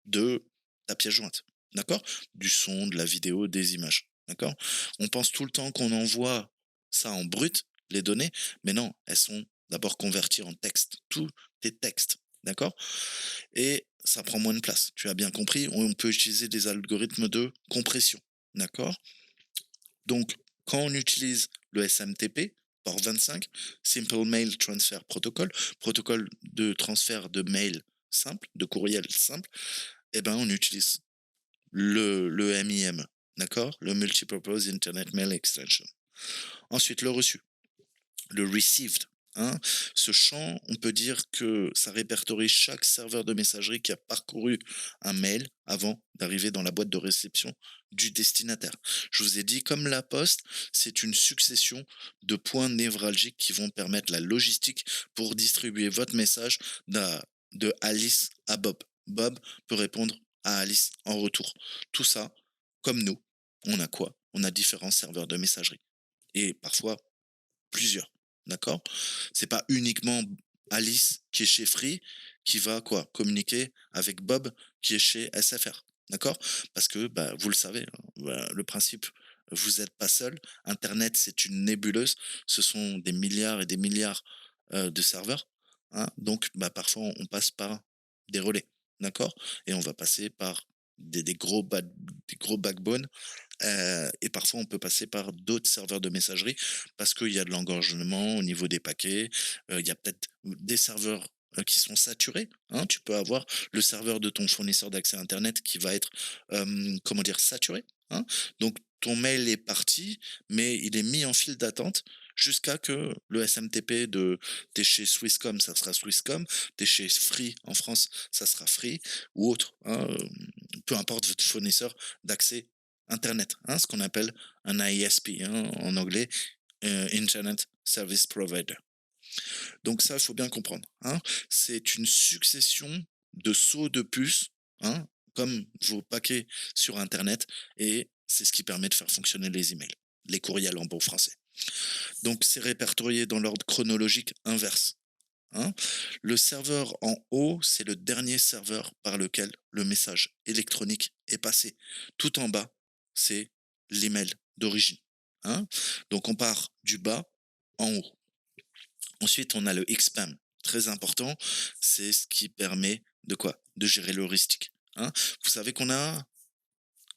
de ta pièce jointe. D'accord? Du son, de la vidéo, des images. D'accord? On pense tout le temps qu'on envoie ça en brut, les données, mais non, elles sont d'abord converties en texte. Tout est texte, d'accord? Et ça prend moins de place. Tu as bien compris, on peut utiliser des algorithmes de compression, d'accord? Donc, quand on utilise le SMTP, port 25, Simple Mail Transfer Protocol, protocole de transfert de mail simple, de courriel simple, eh ben, on utilise le MIM, d'accord? Le Multipurpose Internet Mail Extension. Ensuite, le reçu, le received. Hein. Ce champ, on peut dire que ça répertorie chaque serveur de messagerie qui a parcouru un mail avant d'arriver dans la boîte de réception du destinataire. Je vous ai dit, comme la poste, c'est une succession de points névralgiques qui vont permettre la logistique pour distribuer votre message de Alice à Bob. Bob peut répondre à Alice en retour. Tout ça, comme nous, on a quoi? On a différents serveurs de messagerie. Et parfois plusieurs. D'accord? C'est pas uniquement Alice qui est chez Free qui va quoi? Communiquer avec Bob qui est chez SFR. D'accord? Parce que bah, vous le savez, hein, bah, le principe, vous n'êtes pas seul. Internet, c'est une nébuleuse. Ce sont des milliards et des milliards de serveurs. Hein. Donc, bah, parfois, on passe par des relais. D'accord? Et on va passer par des gros backbones et parfois, on peut passer par d'autres serveurs de messagerie parce qu'il y a de l'engorgement au niveau des paquets. Il y a peut-être des serveurs qui sont saturés. Hein. Tu peux avoir le serveur de ton fournisseur d'accès Internet qui va être, comment dire, saturé. Hein. Donc, ton mail est parti, mais il est mis en file d'attente jusqu'à que le SMTP de t'es chez Swisscom, ça sera Swisscom, t'es chez Free en France, ça sera Free ou autre. Hein, peu importe votre fournisseur d'accès Internet, hein, ce qu'on appelle un ISP hein, en anglais, Internet Service Provider. Donc ça, il faut bien comprendre. Hein, c'est une succession de sauts de puces, hein, comme vos paquets sur Internet, et c'est ce qui permet de faire fonctionner les emails, les courriels en bon français. Donc c'est répertorié dans l'ordre chronologique inverse. Hein. Le serveur en haut, c'est le dernier serveur par lequel le message électronique est passé. Tout en bas, c'est l'email d'origine. Hein. Donc on part du bas en haut. Ensuite, on a le XPAM. Très important, c'est ce qui permet de quoi? De gérer l'heuristique. Hein. Vous savez qu'on a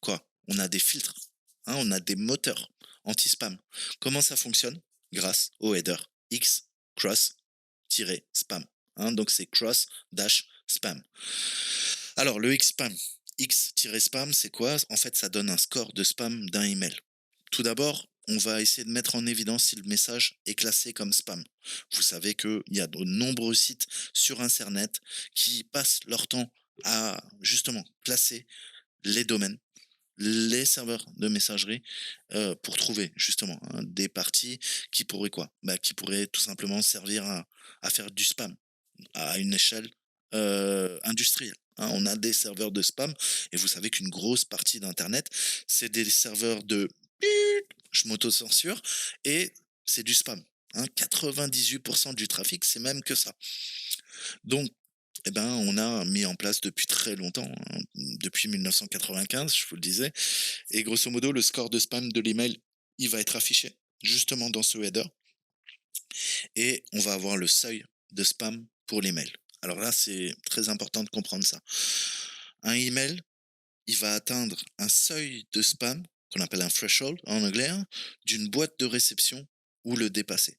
quoi? On a des filtres. Hein, on a des moteurs anti-spam. Comment ça fonctionne? Grâce au header X cross-spam. Hein, donc c'est cross-spam. Alors le X-spam. X-spam, c'est quoi? En fait, ça donne un score de spam d'un email. Tout d'abord, on va essayer de mettre en évidence si le message est classé comme spam. Vous savez qu'il y a de nombreux sites sur Internet qui passent leur temps à justement classer les domaines, les serveurs de messagerie pour trouver justement hein, des parties qui pourraient quoi bah, qui pourraient tout simplement servir à faire du spam à une échelle industrielle. Hein. On a des serveurs de spam et vous savez qu'une grosse partie d'Internet, c'est des serveurs de je m'auto-censure et c'est du spam. Hein. 98% du trafic, c'est même que ça. Donc, eh ben, on a mis en place depuis très longtemps, hein, depuis 1995, je vous le disais. Et grosso modo, le score de spam de l'email, il va être affiché justement dans ce header. Et on va avoir le seuil de spam pour l'email. Alors là, c'est très important de comprendre ça. Un email, il va atteindre un seuil de spam, qu'on appelle un threshold en anglais, hein, d'une boîte de réception ou le dépasser.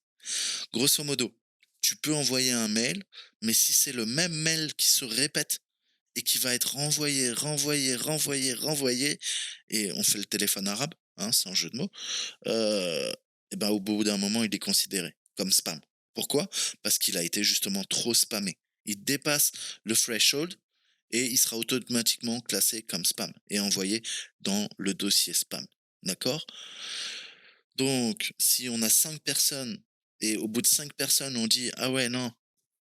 Grosso modo, tu peux envoyer un mail, mais si c'est le même mail qui se répète et qui va être renvoyé, et on fait le téléphone arabe, hein, sans jeu de mots, et ben au bout d'un moment, il est considéré comme spam. Pourquoi? Parce qu'il a été justement trop spammé. Il dépasse le threshold et il sera automatiquement classé comme spam et envoyé dans le dossier spam. D'accord? Donc, si on a 5 personnes et au bout de 5 personnes, on dit ah ouais, non,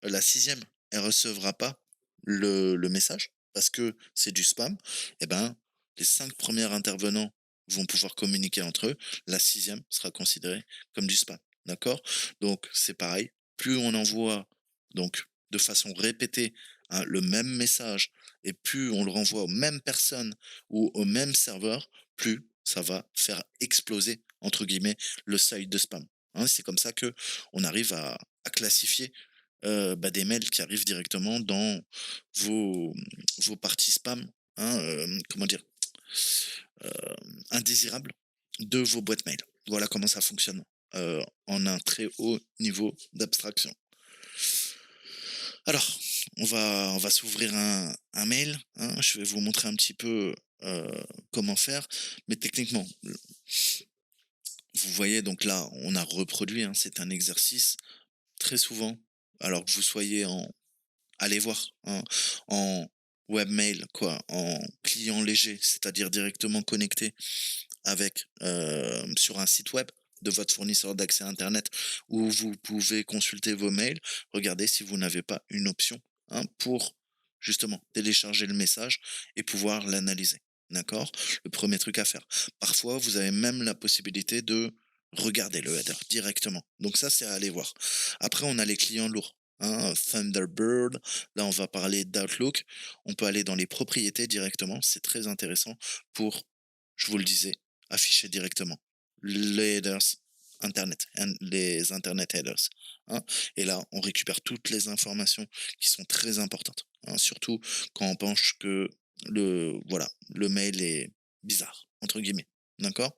la sixième, elle recevra pas le message parce que c'est du spam, eh ben, les 5 premiers intervenants vont pouvoir communiquer entre eux. La sixième sera considérée comme du spam. D'accord? Donc, c'est pareil. Plus on envoie donc de façon répétée hein, le même message et plus on le renvoie aux mêmes personnes ou au même serveur, plus ça va faire exploser, entre guillemets, le seuil de spam. hein. C'est comme ça que on arrive à classifier des mails qui arrivent directement dans vos, vos parties spam, hein, comment dire, indésirables de vos boîtes mail. Voilà comment ça fonctionne en un très haut niveau d'abstraction. Alors, on va s'ouvrir un mail, hein. Je vais vous montrer un petit peu comment faire. Mais techniquement, vous voyez, donc là, on a reproduit, hein, c'est un exercice. Très souvent, alors que vous soyez en, allez voir, hein, en webmail, quoi, en client léger, c'est-à-dire directement connecté avec sur un site web de votre fournisseur d'accès internet où vous pouvez consulter vos mails. Regardez si vous n'avez pas une option, hein, pour justement télécharger le message et pouvoir l'analyser. D'accord? Le premier truc à faire. Parfois, vous avez même la possibilité de regarder le header directement. Donc ça, c'est à aller voir. Après, on a les clients lourds, hein, Thunderbird. Là, on va parler d'Outlook. On peut aller dans les propriétés directement. C'est très intéressant pour, je vous le disais, afficher directement les headers internet, les internet headers, hein. Et là, on récupère toutes les informations qui sont très importantes, hein, surtout quand on pense que le mail est bizarre, entre guillemets. D'accord?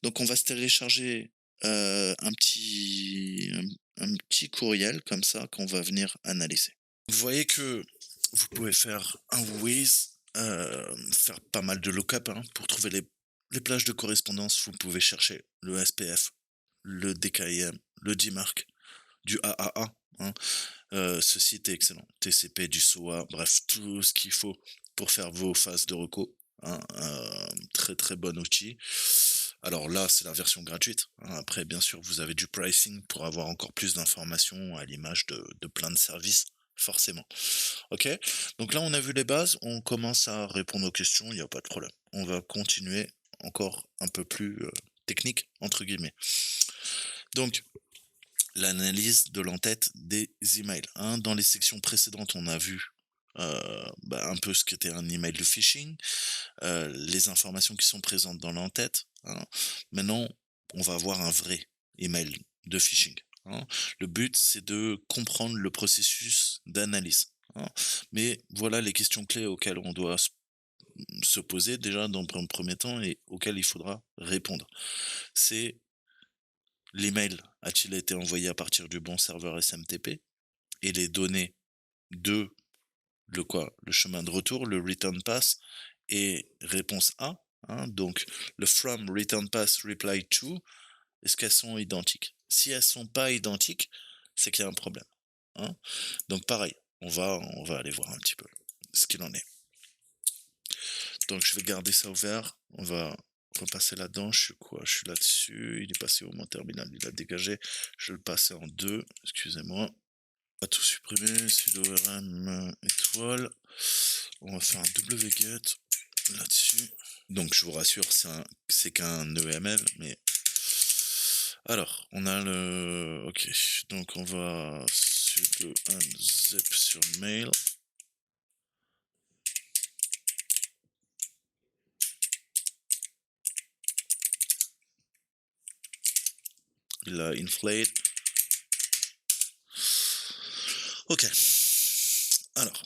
Donc, on va se télécharger un petit courriel comme ça qu'on va venir analyser. Vous voyez que vous pouvez faire un whiz, faire pas mal de lookup, hein, pour trouver les plages de correspondance. Vous pouvez chercher le SPF, le DKIM, le DMARC, du AAA, hein. Ce site est excellent. TCP, du SOA, bref, tout ce qu'il faut pour faire vos phases de reco, hein. Très très bon outil. Alors là, c'est la version gratuite, hein. Après, bien sûr, vous avez du pricing pour avoir encore plus d'informations à l'image de plein de services, forcément. OK? Donc là, on a vu les bases, on commence à répondre aux questions, il n'y a pas de problème. On va continuer encore un peu plus technique, entre guillemets. Donc, l'analyse de l'entête des emails, hein. Dans les sections précédentes, on a vu un peu ce qu'était un email de phishing, les informations qui sont présentes dans l'entête, hein. Maintenant, on va avoir un vrai email de phishing, hein. Le but, c'est de comprendre le processus d'analyse, hein. Mais voilà les questions clés auxquelles on doit se poser déjà dans un premier temps et auxquelles il faudra répondre. C'est: l'email a-t-il été envoyé à partir du bon serveur SMTP? Et les données de le chemin de retour, le return pass et réponse A, hein, donc le from, return pass, reply to, est-ce qu'elles sont identiques? Si elles sont pas identiques, c'est qu'il y a un problème, hein. Donc pareil, on va aller voir un petit peu ce qu'il en est. Donc je vais garder ça ouvert, on va repasser là-dedans. Je suis quoi? Je suis là-dessus, il est passé au mon terminal, il a dégagé, je vais le passer en 2, excusez-moi. On va tout supprimer, sudo rm étoile. On va faire un wget là-dessus. Donc je vous rassure, c'est qu'un EML, mais alors on a le, ok, donc on va sudo unzip sur mail. Il a inflate. Ok. Alors,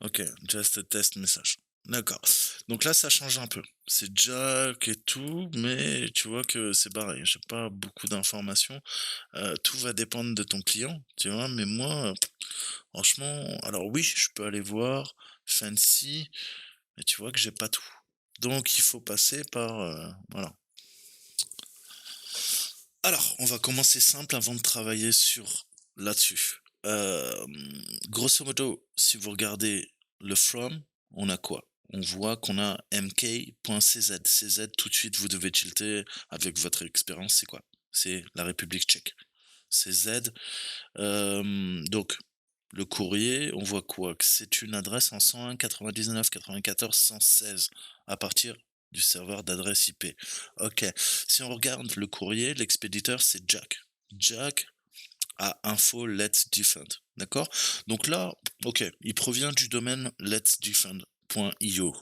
ok, just a test message. D'accord. Donc là, ça change un peu. C'est Jack et tout, mais tu vois que c'est pareil. J'ai pas beaucoup d'informations. Tout va dépendre de ton client, tu vois. Mais moi, franchement, alors oui, je peux aller voir Fancy, mais tu vois que j'ai pas tout. Donc il faut passer par, voilà. Alors, on va commencer simple avant de travailler sur là-dessus. Grosso modo, si vous regardez le from, on a quoi? On voit qu'on a mk.cz. CZ, tout de suite, vous devez tilter avec votre expérience, c'est quoi? C'est la République tchèque. CZ, donc le courrier, on voit quoi? Que c'est une adresse en 101 99 94 116 à partir du serveur d'adresse IP. OK. Si on regarde le courrier, l'expéditeur, c'est Jack. Jack à info let's defend. D'accord? Donc là, OK, il provient du domaine let's defend. .io.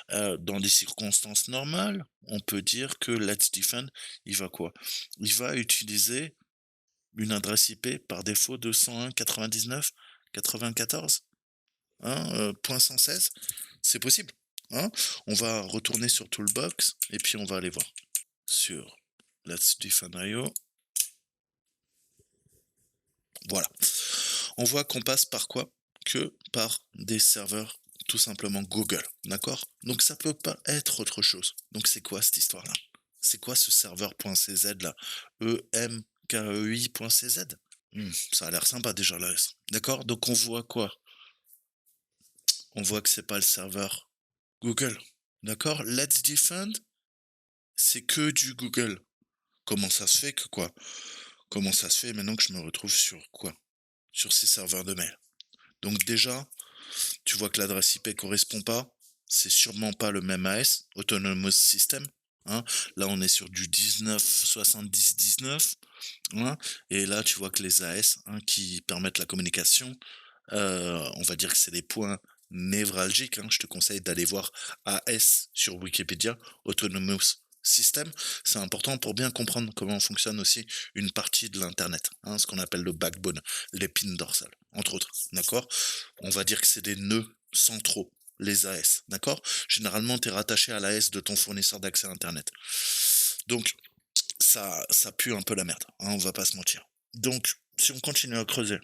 Dans des circonstances normales, on peut dire que Let's Defend, il va quoi? Il va utiliser une adresse IP par défaut de 101.99.94, hein, .116. C'est possible, hein? On va retourner sur Toolbox et puis on va aller voir sur Let's Defend.io. Voilà. On voit qu'on passe par quoi? Que par des serveurs tout simplement Google, d'accord? Donc ça peut pas être autre chose. Donc c'est quoi cette histoire-là? C'est quoi ce serveur .cz là? EMKEI.cz? Ça a l'air sympa déjà là. D'accord? Donc on voit quoi? On voit que c'est pas le serveur Google. D'accord? Let's Defend, c'est que du Google. Comment ça se fait que quoi? Comment ça se fait maintenant que je me retrouve sur quoi? Sur ces serveurs de mail. Donc déjà, tu vois que l'adresse IP correspond pas. C'est sûrement pas le même AS, Autonomous System. Hein. Là, on est sur du 19.70.19. Hein. Et là, tu vois que les AS qui permettent la communication, on va dire que c'est des points névralgiques. Je te conseille d'aller voir AS sur Wikipédia, Autonomous System. C'est important pour bien comprendre comment fonctionne aussi une partie de l'Internet, ce qu'on appelle le backbone, l'épine dorsale, entre autres. D'accord? On va dire que c'est des nœuds centraux, les AS. D'accord? Généralement, tu es rattaché à l'AS de ton fournisseur d'accès à Internet. Donc, ça pue un peu la merde, on va pas se mentir. Donc, si on continue à creuser,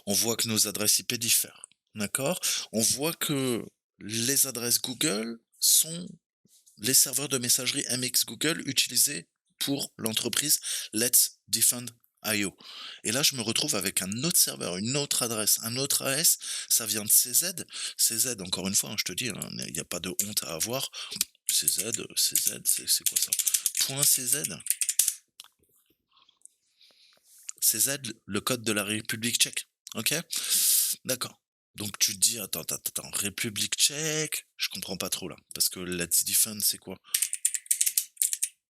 on voit que nos adresses IP diffèrent, d'accord? On voit que les adresses Google sont les serveurs de messagerie MX Google utilisés pour l'entreprise Let's Defend IO. Et là, je me retrouve avec un autre serveur, une autre adresse, un autre AS, ça vient de CZ. CZ, encore une fois, je te dis, il n'y a pas de honte à avoir. CZ, c'est quoi ça? Point .cz. CZ, le code de la République tchèque. Ok? D'accord. Donc tu te dis, attends, République tchèque, je comprends pas trop là. Parce que Let's Defend, c'est quoi?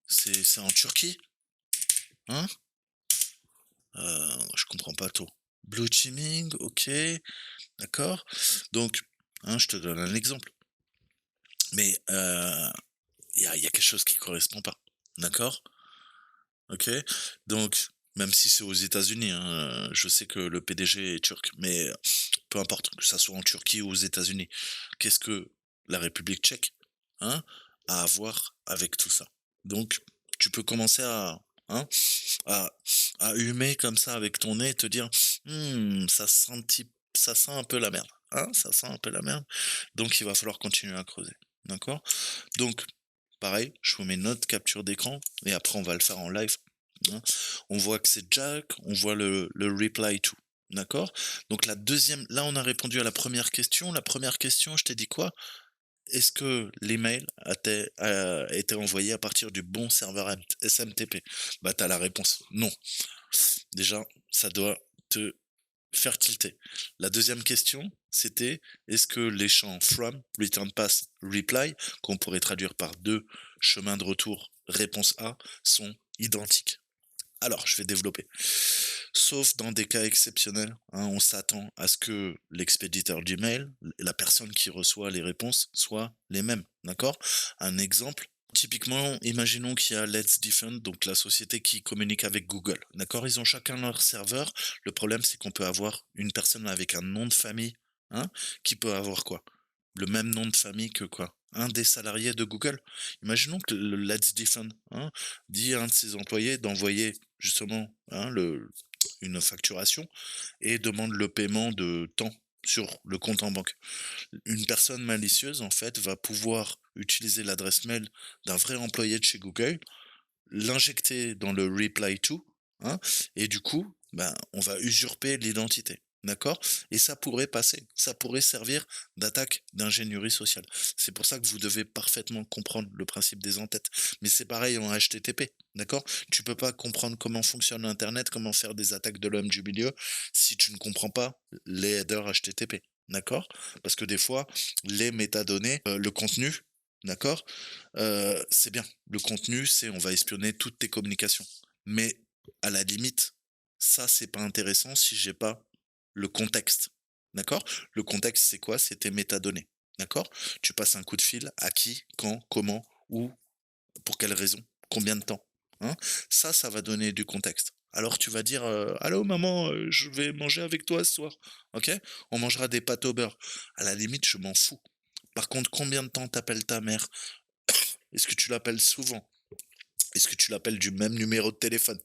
C'est en Turquie? Hein? Je comprends pas trop. Blue teaming, ok, d'accord. Donc, je te donne un exemple. Mais il y a quelque chose qui correspond pas. D'accord? Ok? Donc, même si c'est aux États-Unis, je sais que le PDG est turc, mais peu importe, que ça soit en Turquie ou aux États-Unis, qu'est-ce que la République tchèque, hein, a à voir avec tout ça? Donc, tu peux commencer hein, à, à humer comme ça avec ton nez et te dire, ça sent un peu la merde, ça sent un peu la merde. Donc, il va falloir continuer à creuser, d'accord? Donc, pareil, je vous mets une autre capture d'écran et après on va le faire en live. hein. On voit que c'est Jack, on voit le reply to. D'accord? Donc la deuxième, là on a répondu à la première question. La première question, je t'ai dit quoi? Est-ce que l'email a été envoyé à partir du bon serveur SMTP? Bah t'as la réponse. Non. Déjà, ça doit te faire tilter. La deuxième question, c'était est-ce que les champs from, return pass, reply, qu'on pourrait traduire par deux chemins de retour, réponse A, sont identiques? Alors, je vais développer. Sauf dans des cas exceptionnels, on s'attend à ce que l'expéditeur d'email, la personne qui reçoit les réponses, soient les mêmes. D'accord? Un exemple. Typiquement, imaginons qu'il y a Let's Defend, donc la société qui communique avec Google. D'accord? Ils ont chacun leur serveur. Le problème, c'est qu'on peut avoir une personne avec un nom de famille, hein, qui peut avoir quoi? Le même nom de famille que quoi? Un des salariés de Google. Imaginons que le Let's Defend dit à un de ses employés d'envoyer justement une facturation et demande le paiement de temps sur le compte en banque. Une personne malicieuse, en fait, va pouvoir utiliser l'adresse mail d'un vrai employé de chez Google, l'injecter dans le reply to, hein, et du coup, on va usurper l'identité. D'accord? Et ça pourrait passer. Ça pourrait servir d'attaque d'ingénierie sociale. C'est pour ça que vous devez parfaitement comprendre le principe des entêtes. Mais c'est pareil en HTTP. D'accord? Tu peux pas comprendre comment fonctionne Internet, comment faire des attaques de l'homme du milieu si tu ne comprends pas les headers HTTP. D'accord? Parce que des fois, les métadonnées, le contenu, d'accord? C'est bien. Le contenu, c'est on va espionner toutes tes communications. Mais à la limite, ça, c'est pas intéressant si j'ai pas le contexte. D'accord? Le contexte, c'est quoi? C'est tes métadonnées. D'accord? Tu passes un coup de fil à qui, quand, comment, où, pour quelle raison, combien de temps, hein? Ça va donner du contexte. Alors tu vas dire, «Allô maman, je vais manger avec toi ce soir». OK? On mangera des pâtes au beurre. À la limite, je m'en fous. Par contre, combien de temps t'appelles ta mère? Est-ce que tu l'appelles souvent? Est-ce que tu l'appelles du même numéro de téléphone?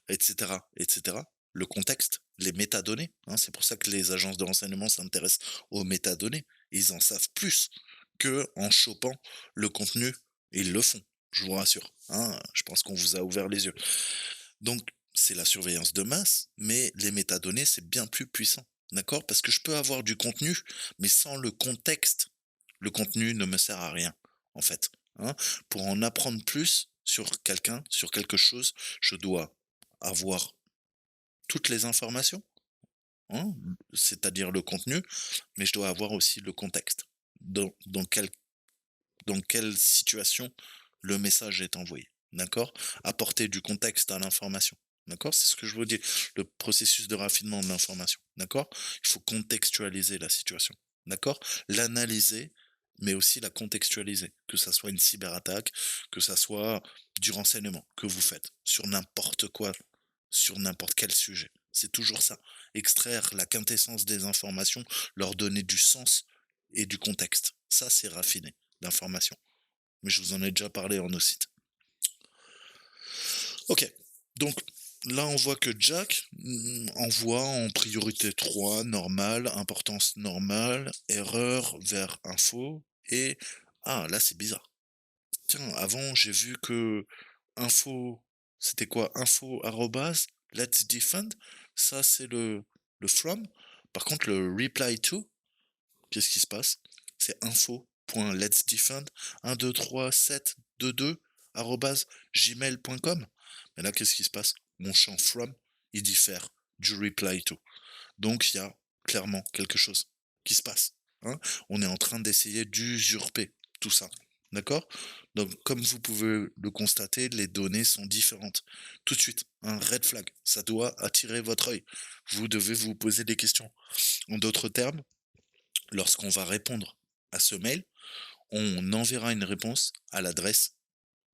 Et cetera, et cetera. Le contexte, les métadonnées, hein, c'est pour ça que les agences de renseignement s'intéressent aux métadonnées. Ils en savent plus que en chopant le contenu, et ils le font, je vous rassure, hein, je pense qu'on vous a ouvert les yeux. Donc c'est la surveillance de masse, mais les métadonnées, c'est bien plus puissant, d'accord? Parce que je peux avoir du contenu, mais sans le contexte, le contenu ne me sert à rien, en fait, hein. Pour en apprendre plus sur quelqu'un, sur quelque chose, je dois avoir toutes les informations, hein, c'est-à-dire le contenu, mais je dois avoir aussi le contexte. Dans quelle situation le message est envoyé, d'accord? Apporter du contexte à l'information, d'accord? C'est ce que je veux dire, le processus de raffinement de l'information, d'accord? Il faut contextualiser la situation, d'accord? L'analyser, mais aussi la contextualiser, que ça soit une cyberattaque, que ça soit du renseignement que vous faites sur n'importe quoi, sur n'importe quel sujet. C'est toujours ça, extraire la quintessence des informations, leur donner du sens et du contexte. Ça, c'est raffiner l'information. Mais je vous en ai déjà parlé en OSINT. Ok, donc là on voit que Jack envoie en priorité 3, normal, importance normale, erreur vers info, et ah là c'est bizarre. Tiens, avant j'ai vu que info, c'était quoi? Info arrobase, let's defend, ça c'est le from. Par contre le reply to, qu'est-ce qui se passe? C'est info.letsdefend 123 722 arobase gmail.com. Mais là, qu'est-ce qui se passe? Mon champ from, il diffère du reply to. Donc, il y a clairement quelque chose qui se passe, hein. On est en train d'essayer d'usurper tout ça. D'accord? Donc, comme vous pouvez le constater, les données sont différentes. Tout de suite, un red flag, ça doit attirer votre œil. Vous devez vous poser des questions. En d'autres termes, lorsqu'on va répondre à ce mail, on enverra une réponse à l'adresse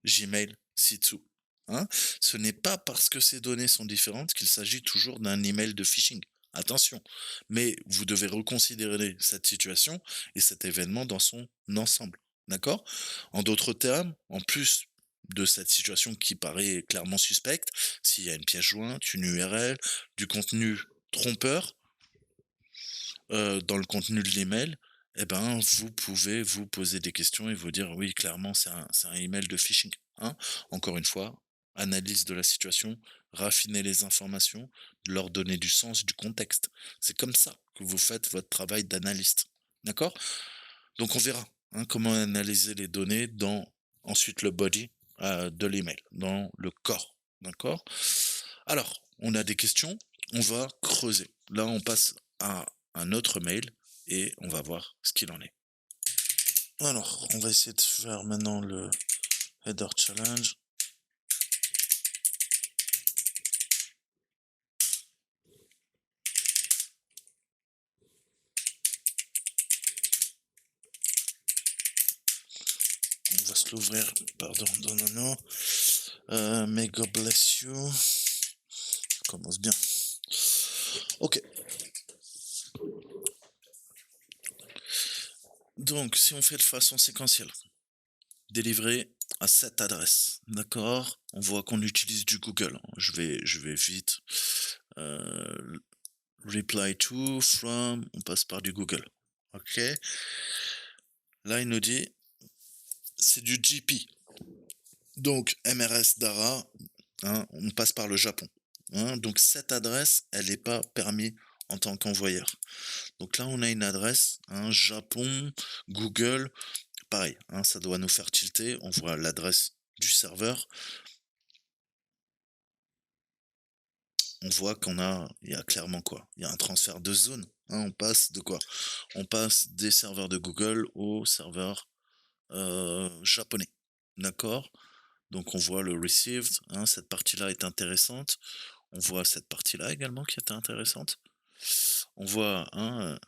Gmail ci-dessous, hein. Ce n'est pas parce que ces données sont différentes qu'il s'agit toujours d'un email de phishing. Attention, mais vous devez reconsidérer cette situation et cet événement dans son ensemble. D'accord? En d'autres termes, en plus de cette situation qui paraît clairement suspecte, s'il y a une pièce jointe, une URL, du contenu trompeur, dans le contenu de l'email, eh ben, vous pouvez vous poser des questions et vous dire: «Oui, clairement, c'est un email de phishing», hein. Encore une fois, analyse de la situation, raffiner les informations, leur donner du sens, du contexte. C'est comme ça que vous faites votre travail d'analyste, d'accord? Donc on verra, hein, comment analyser les données dans ensuite le body, de l'email, dans le corps, d'accord? Alors, on a des questions, on va creuser. Là, on passe à un autre mail et on va voir ce qu'il en est. Alors, on va essayer de faire maintenant le header challenge. On va se l'ouvrir, pardon, non. May God bless you. Ça commence bien. Ok. Donc, si on fait de façon séquentielle, délivré à cette adresse, d'accord? On voit qu'on utilise du Google. Je vais vite. Euh, reply to, from, on passe par du Google. Ok. Là, il nous dit, c'est du GP. Donc, MRS Dara, hein, on passe par le Japon, hein. Donc, cette adresse, elle n'est pas permise en tant qu'envoyeur. Donc là, on a une adresse, hein, Japon, Google, pareil, hein, ça doit nous faire tilter. On voit l'adresse du serveur. On voit il y a clairement quoi? Il y a un transfert de zone, hein. On passe de quoi? On passe des serveurs de Google aux serveurs japonais. D'accord? Donc on voit le received, hein, cette partie-là est intéressante. On voit cette partie-là également qui est intéressante. On voit, hein,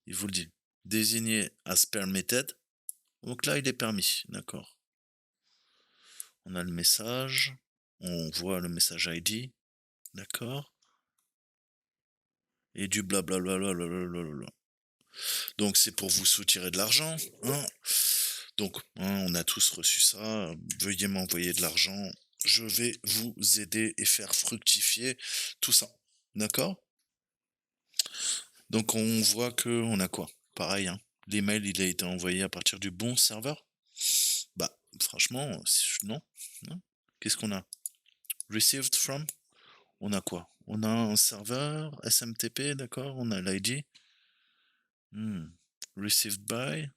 il vous le dit, désigné as permitted. Donc là, il est permis, d'accord. On a le message, on voit le message ID, d'accord. Et du blablabla. Donc c'est pour vous soutirer de l'argent, hein. Donc, hein, on a tous reçu ça. Veuillez m'envoyer de l'argent. Je vais vous aider et faire fructifier tout ça. D'accord? Donc on voit que on a quoi? Pareil, hein. L'email, il a été envoyé à partir du bon serveur? Bah, franchement, non. Non. Qu'est-ce qu'on a? Received from? On a quoi? On a un serveur SMTP, d'accord? On a l'ID. Received by.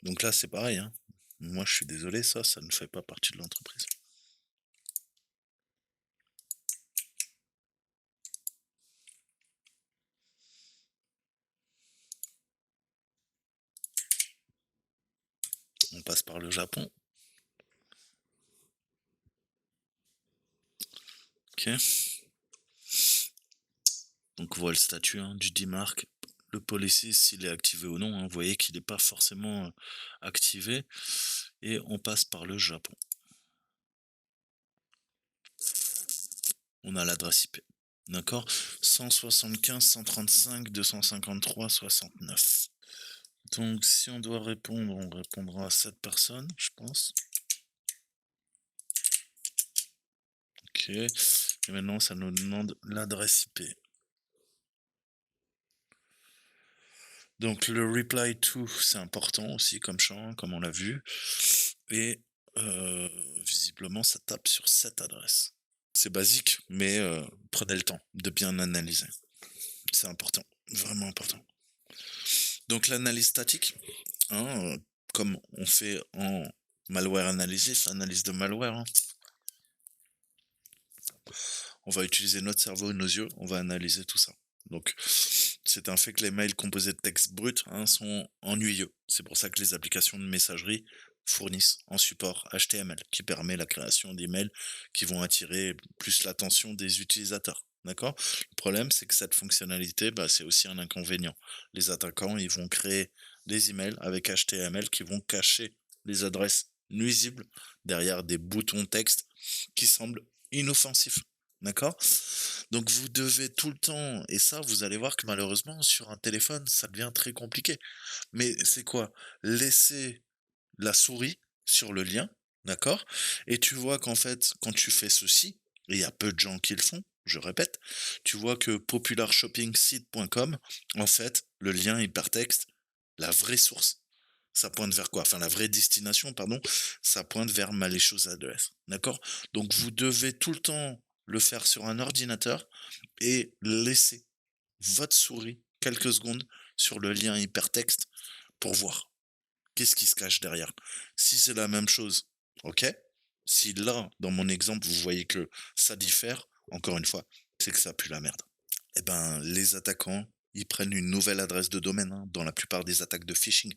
Donc là, c'est pareil, hein. Moi, je suis désolé, ça ne fait pas partie de l'entreprise. On passe par le Japon. Ok. Donc on voit le statut, hein, du DMARC. Le policy, s'il est activé ou non, hein. Vous voyez qu'il n'est pas forcément activé. Et on passe par le Japon. On a l'adresse IP. D'accord? 175, 135, 253, 69. Donc si on doit répondre, on répondra à cette personne, je pense. Ok. Et maintenant, ça nous demande l'adresse IP. Donc le reply to, c'est important aussi comme champ, comme on l'a vu. Et visiblement, ça tape sur cette adresse. C'est basique, mais prenez le temps de bien analyser. C'est important, vraiment important. Donc l'analyse statique, hein, comme on fait en malware analysis, analyse de malware, hein. On va utiliser notre cerveau et nos yeux, on va analyser tout ça. Donc, c'est un fait que les mails composés de texte brut, hein, sont ennuyeux. C'est pour ça que les applications de messagerie fournissent un support HTML qui permet la création d'emails qui vont attirer plus l'attention des utilisateurs. D'accord? Le problème, c'est que cette fonctionnalité, bah, c'est aussi un inconvénient. Les attaquants, ils vont créer des emails avec HTML qui vont cacher les adresses nuisibles derrière des boutons texte qui semblent inoffensifs. D'accord? Donc vous devez tout le temps, et ça, vous allez voir que malheureusement, sur un téléphone, ça devient très compliqué. Mais c'est quoi? Laisser la souris sur le lien, d'accord? Et tu vois qu'en fait, quand tu fais ceci, et il y a peu de gens qui le font, je répète, tu vois que popularshopingsite.com, en fait, le lien hypertexte, la vraie source, ça pointe vers quoi? Enfin, la vraie destination, pardon, ça pointe vers malicious address, d'accord? Donc vous devez tout le temps le faire sur un ordinateur et laisser votre souris quelques secondes sur le lien hypertexte pour voir qu'est-ce qui se cache derrière. Si c'est la même chose, ok. Si là, dans mon exemple, vous voyez que ça diffère, encore une fois, c'est que ça pue la merde. Eh ben, les attaquants, ils prennent une nouvelle adresse de domaine, hein, dans la plupart des attaques de phishing.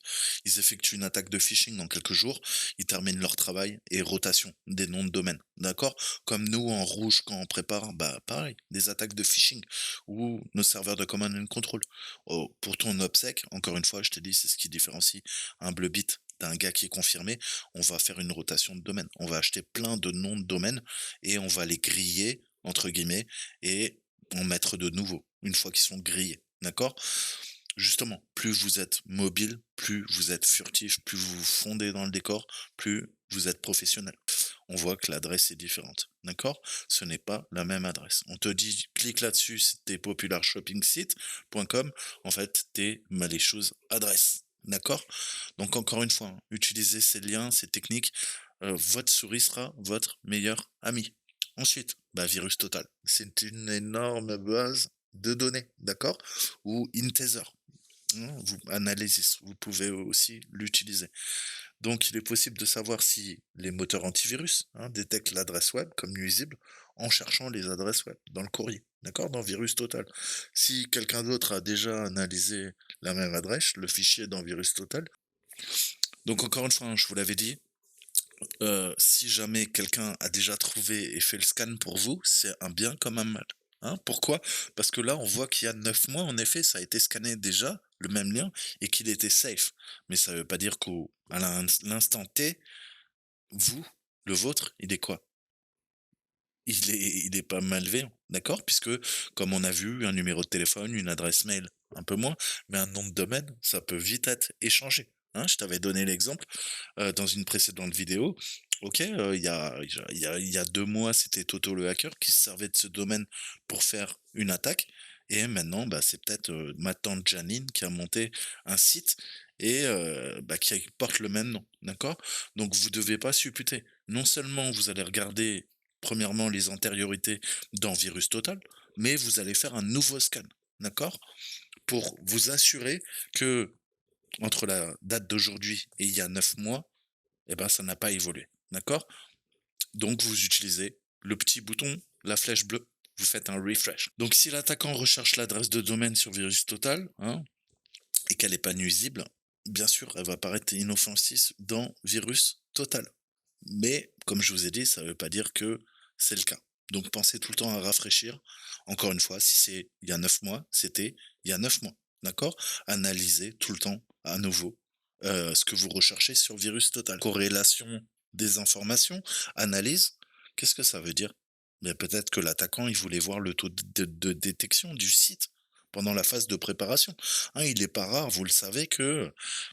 Ils effectuent une attaque de phishing en quelques jours, ils terminent leur travail et rotation des noms de domaine. D'accord? Comme nous, en rouge, quand on prépare, bah, pareil, des attaques de phishing ou nos serveurs de command and control. Oh, pour ton OPSEC, encore une fois, je te dis, c'est ce qui différencie un bleu bit d'un gars qui est confirmé. On va faire une rotation de domaine. On va acheter plein de noms de domaine et on va les griller, entre guillemets, et en mettre de nouveaux, une fois qu'ils sont grillés, d'accord? Justement, plus vous êtes mobile, plus vous êtes furtif, plus vous vous fondez dans le décor, plus vous êtes professionnel. On voit que l'adresse est différente, d'accord? Ce n'est pas la même adresse. On te dit, clique là-dessus, c'était popularshopingsite.com. En fait, t'es malicious adresse, d'accord? Donc encore une fois, hein, utilisez ces liens, ces techniques. Votre souris sera votre meilleur ami. Ensuite, bah, virus total. C'est une énorme base de données, d'accord? Ou Intezer. Hein, vous Analysis, vous pouvez aussi l'utiliser. Donc, il est possible de savoir si les moteurs antivirus, hein, détectent l'adresse web comme nuisible en cherchant les adresses web dans le courrier, d'accord? Dans Virus Total. Si quelqu'un d'autre a déjà analysé la même adresse, le fichier dans Virus Total. Donc, encore une fois, hein, je vous l'avais dit, Si jamais quelqu'un a déjà trouvé et fait le scan pour vous, c'est un bien comme un mal. Hein, pourquoi? Parce que là, on voit qu'il y a 9 mois, en effet, ça a été scanné déjà, le même lien, et qu'il était safe. Mais ça ne veut pas dire qu'à l'instant T, vous, le vôtre, il est quoi? Il est pas malveillant, d'accord? Puisque, comme on a vu, un numéro de téléphone, une adresse mail, un peu moins, mais un nom de domaine, ça peut vite être échangé. Hein, je t'avais donné l'exemple dans une précédente vidéo. OK, il y a 2 mois, c'était Toto le hacker qui se servait de ce domaine pour faire une attaque et maintenant, bah, c'est peut-être, ma tante Janine qui a monté un site et bah, qui porte le même nom, d'accord? Donc vous devez pas supputer. Non seulement vous allez regarder, premièrement, les antériorités dans Virus Total, mais vous allez faire un nouveau scan, d'accord? Pour vous assurer que entre la date d'aujourd'hui et il y a 9 mois, eh ben, ça n'a pas évolué. D'accord? Donc, vous utilisez le petit bouton, la flèche bleue, vous faites un refresh. Donc, si l'attaquant recherche l'adresse de domaine sur Virus Total, hein, et qu'elle n'est pas nuisible, bien sûr, elle va apparaître inoffensive dans Virus Total. Mais, comme je vous ai dit, ça ne veut pas dire que c'est le cas. Donc, pensez tout le temps à rafraîchir. Encore une fois, si c'est il y a 9 mois, c'était il y a 9 mois. D'accord? Analysez tout le temps à nouveau ce que vous recherchez sur Virus Total. Corrélation des informations, analyse, qu'est-ce que ça veut dire? Mais peut-être que l'attaquant, il voulait voir le taux de détection du site pendant la phase de préparation. Hein, il n'est pas rare, vous le savez, que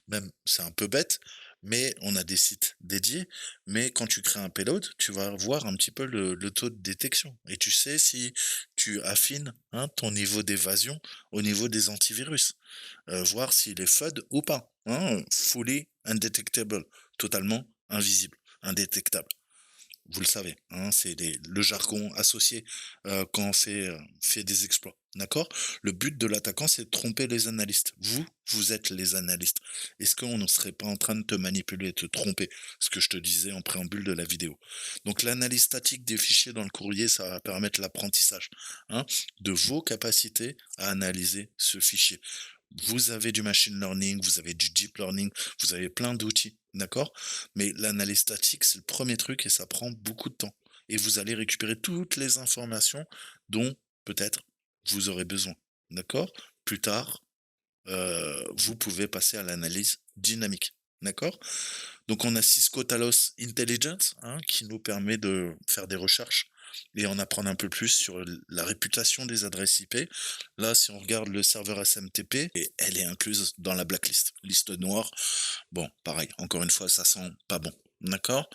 même, c'est un peu bête, mais on a des sites dédiés mais quand tu crées un payload, tu vas voir un petit peu le taux de détection et tu sais si tu affines, hein, ton niveau d'évasion au niveau des antivirus. Voir s'il est FUD ou pas, hein, fully undetectable, totalement invisible, indétectable. Vous le savez, hein, c'est le jargon associé quand on fait des exploits. D'accord? Le but de l'attaquant, c'est de tromper les analystes. Vous êtes les analystes. Est-ce qu'on ne serait pas en train de te manipuler, de te tromper? Ce que je te disais en préambule de la vidéo. Donc, l'analyse statique des fichiers dans le courrier, ça va permettre l'apprentissage, hein, de vos capacités à analyser ce fichier. Vous avez du machine learning, vous avez du deep learning, vous avez plein d'outils, d'accord? Mais l'analyse statique, c'est le premier truc et ça prend beaucoup de temps. Et vous allez récupérer toutes les informations dont peut-être vous aurez besoin, d'accord? Plus tard, vous pouvez passer à l'analyse dynamique, d'accord? Donc on a Cisco Talos Intelligence, hein, qui nous permet de faire des recherches et en apprendre un peu plus sur la réputation des adresses IP. Là, si on regarde le serveur SMTP, et elle est incluse dans la blacklist, liste noire. Bon, pareil, encore une fois, ça sent pas bon. D'accord?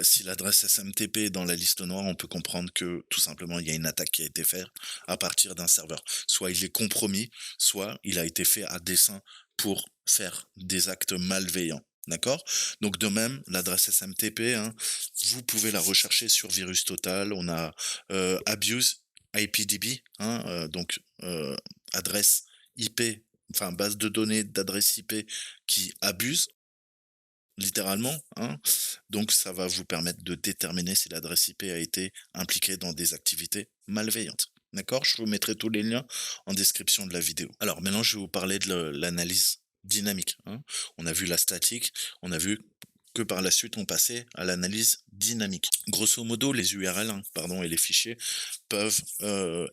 Si l'adresse SMTP est dans la liste noire, on peut comprendre que tout simplement il y a une attaque qui a été faite à partir d'un serveur. Soit il est compromis, soit il a été fait à dessein pour faire des actes malveillants. D'accord? Donc de même, l'adresse SMTP, hein, vous pouvez la rechercher sur Virus Total. On a Abuse IPDB, hein, donc adresse IP, enfin base de données d'adresse IP qui abuse littéralement, hein. Donc ça va vous permettre de déterminer si l'adresse IP a été impliquée dans des activités malveillantes. D'accord? Je vous mettrai tous les liens en description de la vidéo. Alors maintenant, je vais vous parler de l'analyse dynamique, hein. On a vu la statique, on a vu que par la suite on passait à l'analyse dynamique. Grosso modo, les URL, hein, pardon, et les fichiers peuvent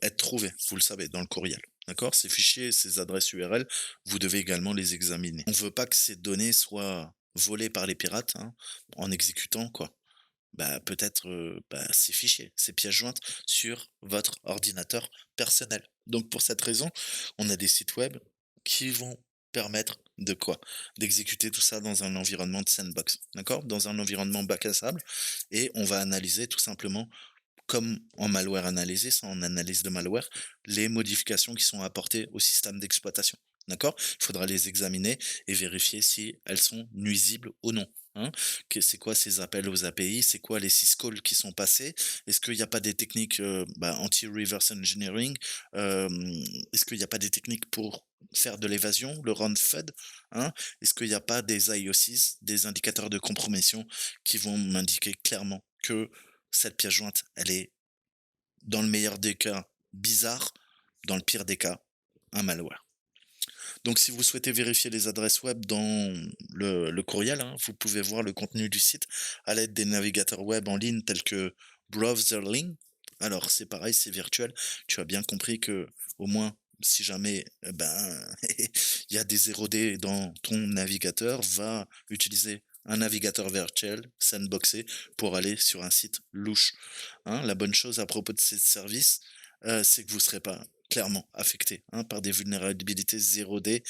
être trouvés, vous le savez, dans le courriel. D'accord? Ces fichiers, ces adresses URL, vous devez également les examiner. On ne veut pas que ces données soient volées par les pirates, hein, en exécutant quoi? Bah, peut-être, bah, ces fichiers, ces pièces jointes sur votre ordinateur personnel. Donc pour cette raison, on a des sites web qui vont permettre de quoi? D'exécuter tout ça dans un environnement de sandbox, d'accord? Dans un environnement bac à sable et on va analyser tout simplement comme en malware analysis, en analyse de malware, les modifications qui sont apportées au système d'exploitation. D'accord? Il faudra les examiner et vérifier si elles sont nuisibles ou non. Hein. C'est quoi ces appels aux API? C'est quoi les syscalls qui sont passés? Est-ce qu'il n'y a pas des techniques anti-reverse engineering? Euh, Est-ce qu'il n'y a pas des techniques pour faire de l'évasion, le run fed? Hein. Est-ce qu'il n'y a pas des IOCs, des indicateurs de compromission qui vont m'indiquer clairement que cette pièce jointe, elle est, dans le meilleur des cas, bizarre, dans le pire des cas, un malware. Donc si vous souhaitez vérifier les adresses web dans le courriel, hein, vous pouvez voir le contenu du site à l'aide des navigateurs web en ligne tels que Browserling. Alors c'est pareil, c'est virtuel. Tu as bien compris que au moins si jamais il y a des 0D dans ton navigateur, va utiliser un navigateur virtuel sandboxé pour aller sur un site louche. Hein. La bonne chose à propos de ces services, c'est que vous ne serez pas clairement affecté, hein, par des vulnérabilités 0D,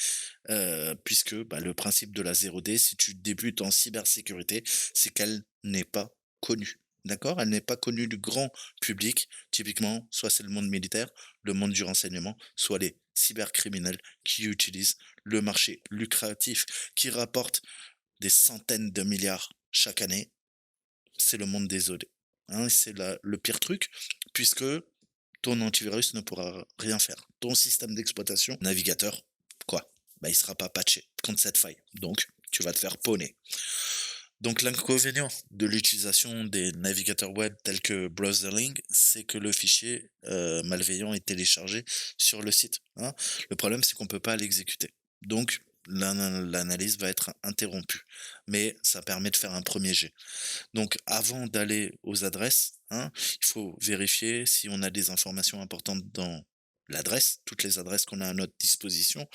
puisque le principe de la 0D, si tu débutes en cybersécurité, c'est qu'elle n'est pas connue. D'accord? Elle n'est pas connue du grand public. Typiquement, soit c'est le monde militaire, le monde du renseignement, soit les cybercriminels qui utilisent le marché lucratif qui rapporte des centaines de milliards chaque année. C'est le monde des OD. Hein, c'est le pire truc, puisque ton antivirus ne pourra rien faire. Ton système d'exploitation, navigateur, quoi? Il sera pas patché contre cette faille. Donc, tu vas te faire pawner. Donc, l'inconvénient de l'utilisation des navigateurs web tels que Browserling, c'est que le fichier malveillant est téléchargé sur le site. Hein. Le problème, c'est qu'on ne peut pas l'exécuter. Donc, l'analyse va être interrompue. Mais ça permet de faire un premier jet. Donc, avant d'aller aux adresses, hein, il faut vérifier si on a des informations importantes dans l'adresse, toutes les adresses qu'on a à notre disposition.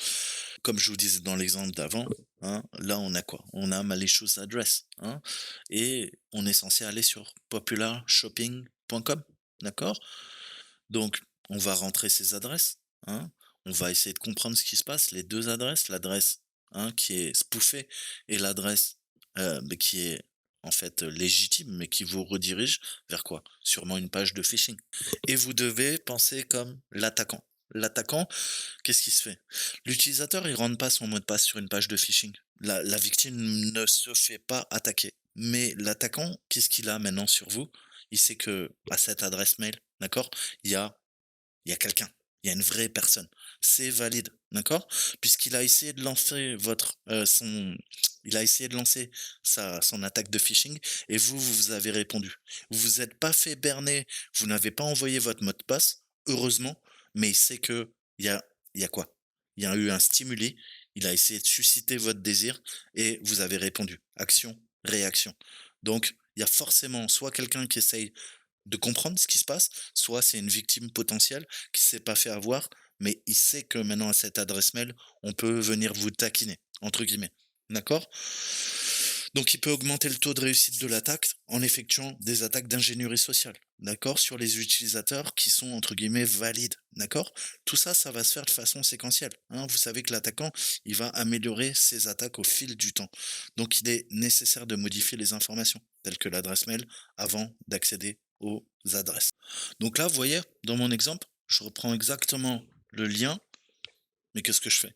Comme je vous disais dans l'exemple d'avant, hein, là, on a quoi? On a malicious address, hein, et on est censé aller sur popularshopping.com, d'accord? Donc, on va rentrer ces adresses, hein, on va essayer de comprendre ce qui se passe, les deux adresses, l'adresse, hein, qui est spoofée et l'adresse qui est en fait légitime, mais qui vous redirige vers quoi? Sûrement une page de phishing. Et vous devez penser comme l'attaquant. L'attaquant, qu'est-ce qui se fait? L'utilisateur, il rentre pas son mot de passe sur une page de phishing. La victime ne se fait pas attaquer. Mais l'attaquant, qu'est-ce qu'il a maintenant sur vous? Il sait que à cette adresse mail, d'accord, il y a, il y a quelqu'un, il y a une vraie personne. C'est valide, d'accord? Puisqu'il a essayé de lancer il a essayé de lancer son attaque de phishing et vous avez répondu. Vous vous êtes pas fait berner, vous n'avez pas envoyé votre mot de passe, heureusement, mais il sait que il y a quoi? Il y a eu un stimuli, il a essayé de susciter votre désir et vous avez répondu. Action, réaction. Donc, il y a forcément soit quelqu'un qui essaye de comprendre ce qui se passe, soit c'est une victime potentielle qui s'est pas fait avoir, mais il sait que maintenant à cette adresse mail, on peut venir vous taquiner, entre guillemets. D'accord? Donc il peut augmenter le taux de réussite de l'attaque en effectuant des attaques d'ingénierie sociale, d'accord? Sur les utilisateurs qui sont entre guillemets valides, d'accord? Tout ça, ça va se faire de façon séquentielle, hein. Vous savez que l'attaquant, il va améliorer ses attaques au fil du temps. Donc il est nécessaire de modifier les informations, telles que l'adresse mail, avant d'accéder aux adresses. Donc là, vous voyez, dans mon exemple, je reprends exactement le lien, mais qu'est-ce que je fais?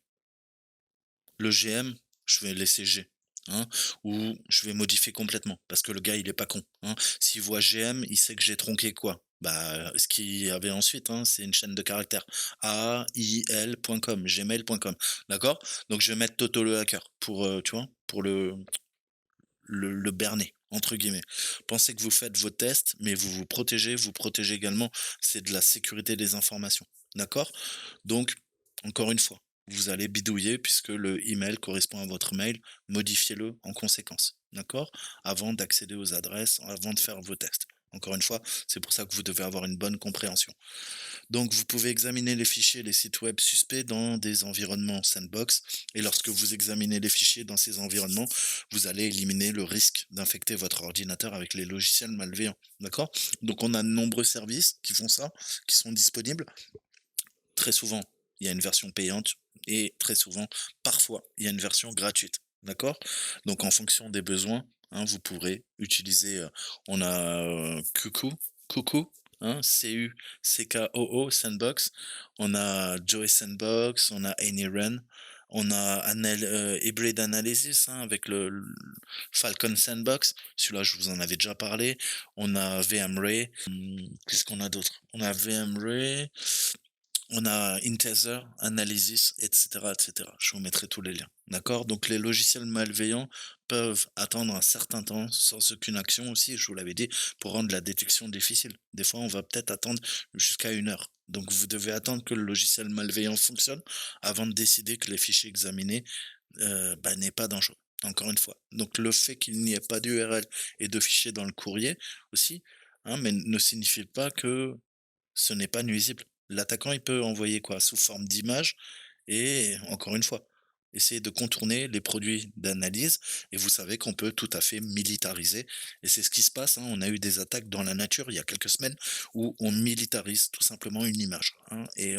Le GM, je vais laisser G, hein, ou je vais modifier complètement parce que le gars, il est pas con, hein. S'il voit GM, il sait que j'ai tronqué quoi? Ce qu'il y avait ensuite, hein, c'est une chaîne de caractères. AIL.com, gmail.com, d'accord? Donc je vais mettre Toto le hacker pour, tu vois? Pour le berner, entre guillemets. Pensez que vous faites vos tests, mais vous protégez également, c'est de la sécurité des informations, d'accord? Donc, encore une fois, vous allez bidouiller puisque le email correspond à votre mail, modifiez-le en conséquence, d'accord? Avant d'accéder aux adresses, avant de faire vos tests. Encore une fois, c'est pour ça que vous devez avoir une bonne compréhension. Donc, vous pouvez examiner les fichiers et les sites web suspects dans des environnements sandbox. Et lorsque vous examinez les fichiers dans ces environnements, vous allez éliminer le risque d'infecter votre ordinateur avec les logiciels malveillants. D'accord? Donc, on a de nombreux services qui font ça, qui sont disponibles. Très souvent, il y a une version payante et très souvent, parfois, il y a une version gratuite. D'accord? Donc, en fonction des besoins, hein, vous pourrez utiliser. On a Coucou, hein, CUCKOO, Sandbox. On a Joey Sandbox, on a AnyRun. On a Hybrid Analysis, hein, avec le Falcon Sandbox. Celui-là, je vous en avais déjà parlé. On a VMray. Qu'est-ce qu'on a d'autre? On a VMray. On a Intether, Analysis, etc., etc. Je vous mettrai tous les liens. D'accord? Donc les logiciels malveillants peuvent attendre un certain temps sans aucune action aussi, je vous l'avais dit, pour rendre la détection difficile. Des fois, on va peut-être attendre jusqu'à 1 heure. Donc vous devez attendre que le logiciel malveillant fonctionne avant de décider que les fichiers examinés n'est pas dangereux. Encore une fois. Donc le fait qu'il n'y ait pas d'URL et de fichiers dans le courrier aussi, hein, mais ne signifie pas que ce n'est pas nuisible. L'attaquant, il peut envoyer quoi? Sous forme d'image et encore une fois, essayer de contourner les produits d'analyse et vous savez qu'on peut tout à fait militariser et c'est ce qui se passe, hein. On a eu des attaques dans la nature il y a quelques semaines où on militarise tout simplement une image, hein, et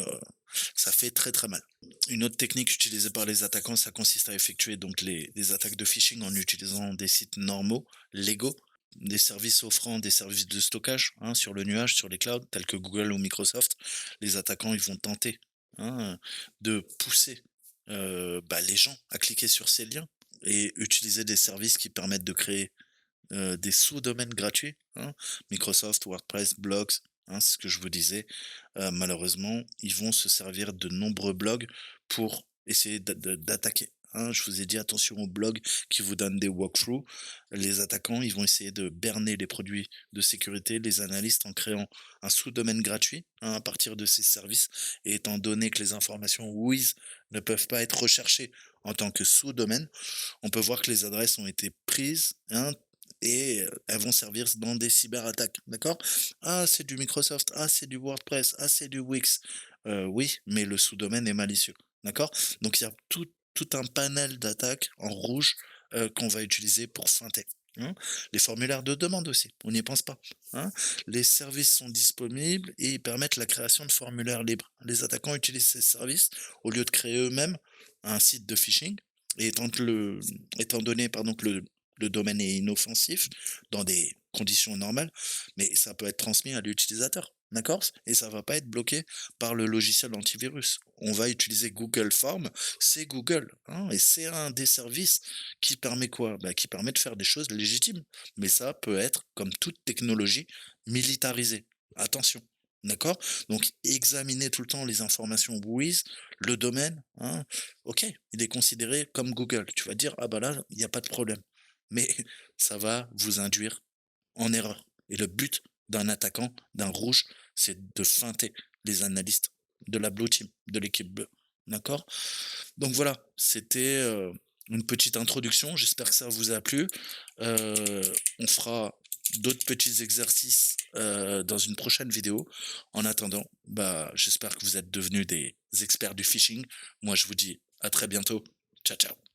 ça fait très, très mal. Une autre technique utilisée par les attaquants, ça consiste à effectuer donc les des attaques de phishing en utilisant des sites normaux, légaux, des services offrant des services de stockage, hein, sur le nuage, sur les clouds, tels que Google ou Microsoft. Les attaquants, ils vont tenter, hein, de pousser, les gens à cliquer sur ces liens et utiliser des services qui permettent de créer des sous-domaines gratuits, hein, Microsoft, WordPress, blogs, hein, c'est ce que je vous disais. Malheureusement, ils vont se servir de nombreux blogs pour essayer d'attaquer, hein. Je vous ai dit attention aux blogs qui vous donnent des walkthroughs. Les attaquants, ils vont essayer de berner les produits de sécurité, les analystes en créant un sous-domaine gratuit, hein, à partir de ces services. Et étant donné que les informations WIS ne peuvent pas être recherchées en tant que sous-domaine, on peut voir que les adresses ont été prises, hein, et elles vont servir dans des cyberattaques, d'accord? Ah, c'est du Microsoft, ah, c'est du WordPress, ah, c'est du Wix. Oui, mais le sous-domaine est malicieux, d'accord? Donc il y a tout un panel d'attaques en rouge, qu'on va utiliser pour feinter, hein. Les formulaires de demande aussi, on n'y pense pas, hein. Les services sont disponibles et ils permettent la création de formulaires libres. Les attaquants utilisent ces services au lieu de créer eux-mêmes un site de phishing et étant donné pardon, que le domaine est inoffensif dans des conditions normales, mais ça peut être transmis à l'utilisateur, d'accord? Et ça va pas être bloqué par le logiciel antivirus. On va utiliser Google Forms, c'est Google, hein, et c'est un des services qui permet quoi? Bah, qui permet de faire des choses légitimes, mais ça peut être, comme toute technologie, militarisé. Attention, d'accord? Donc examinez tout le temps les informations WHOIS, le domaine, hein. OK, il est considéré comme Google. Tu vas dire: «Ah bah là, il y a pas de problème». Mais ça va vous induire en erreur et le but d'un attaquant, d'un rouge, c'est de feinter les analystes de la blue team, de l'équipe bleue. D'accord? Donc voilà, c'était, une petite introduction. J'espère que ça vous a plu. On fera d'autres petits exercices, dans une prochaine vidéo. En attendant, j'espère que vous êtes devenus des experts du phishing. Moi, je vous dis à très bientôt. Ciao, ciao.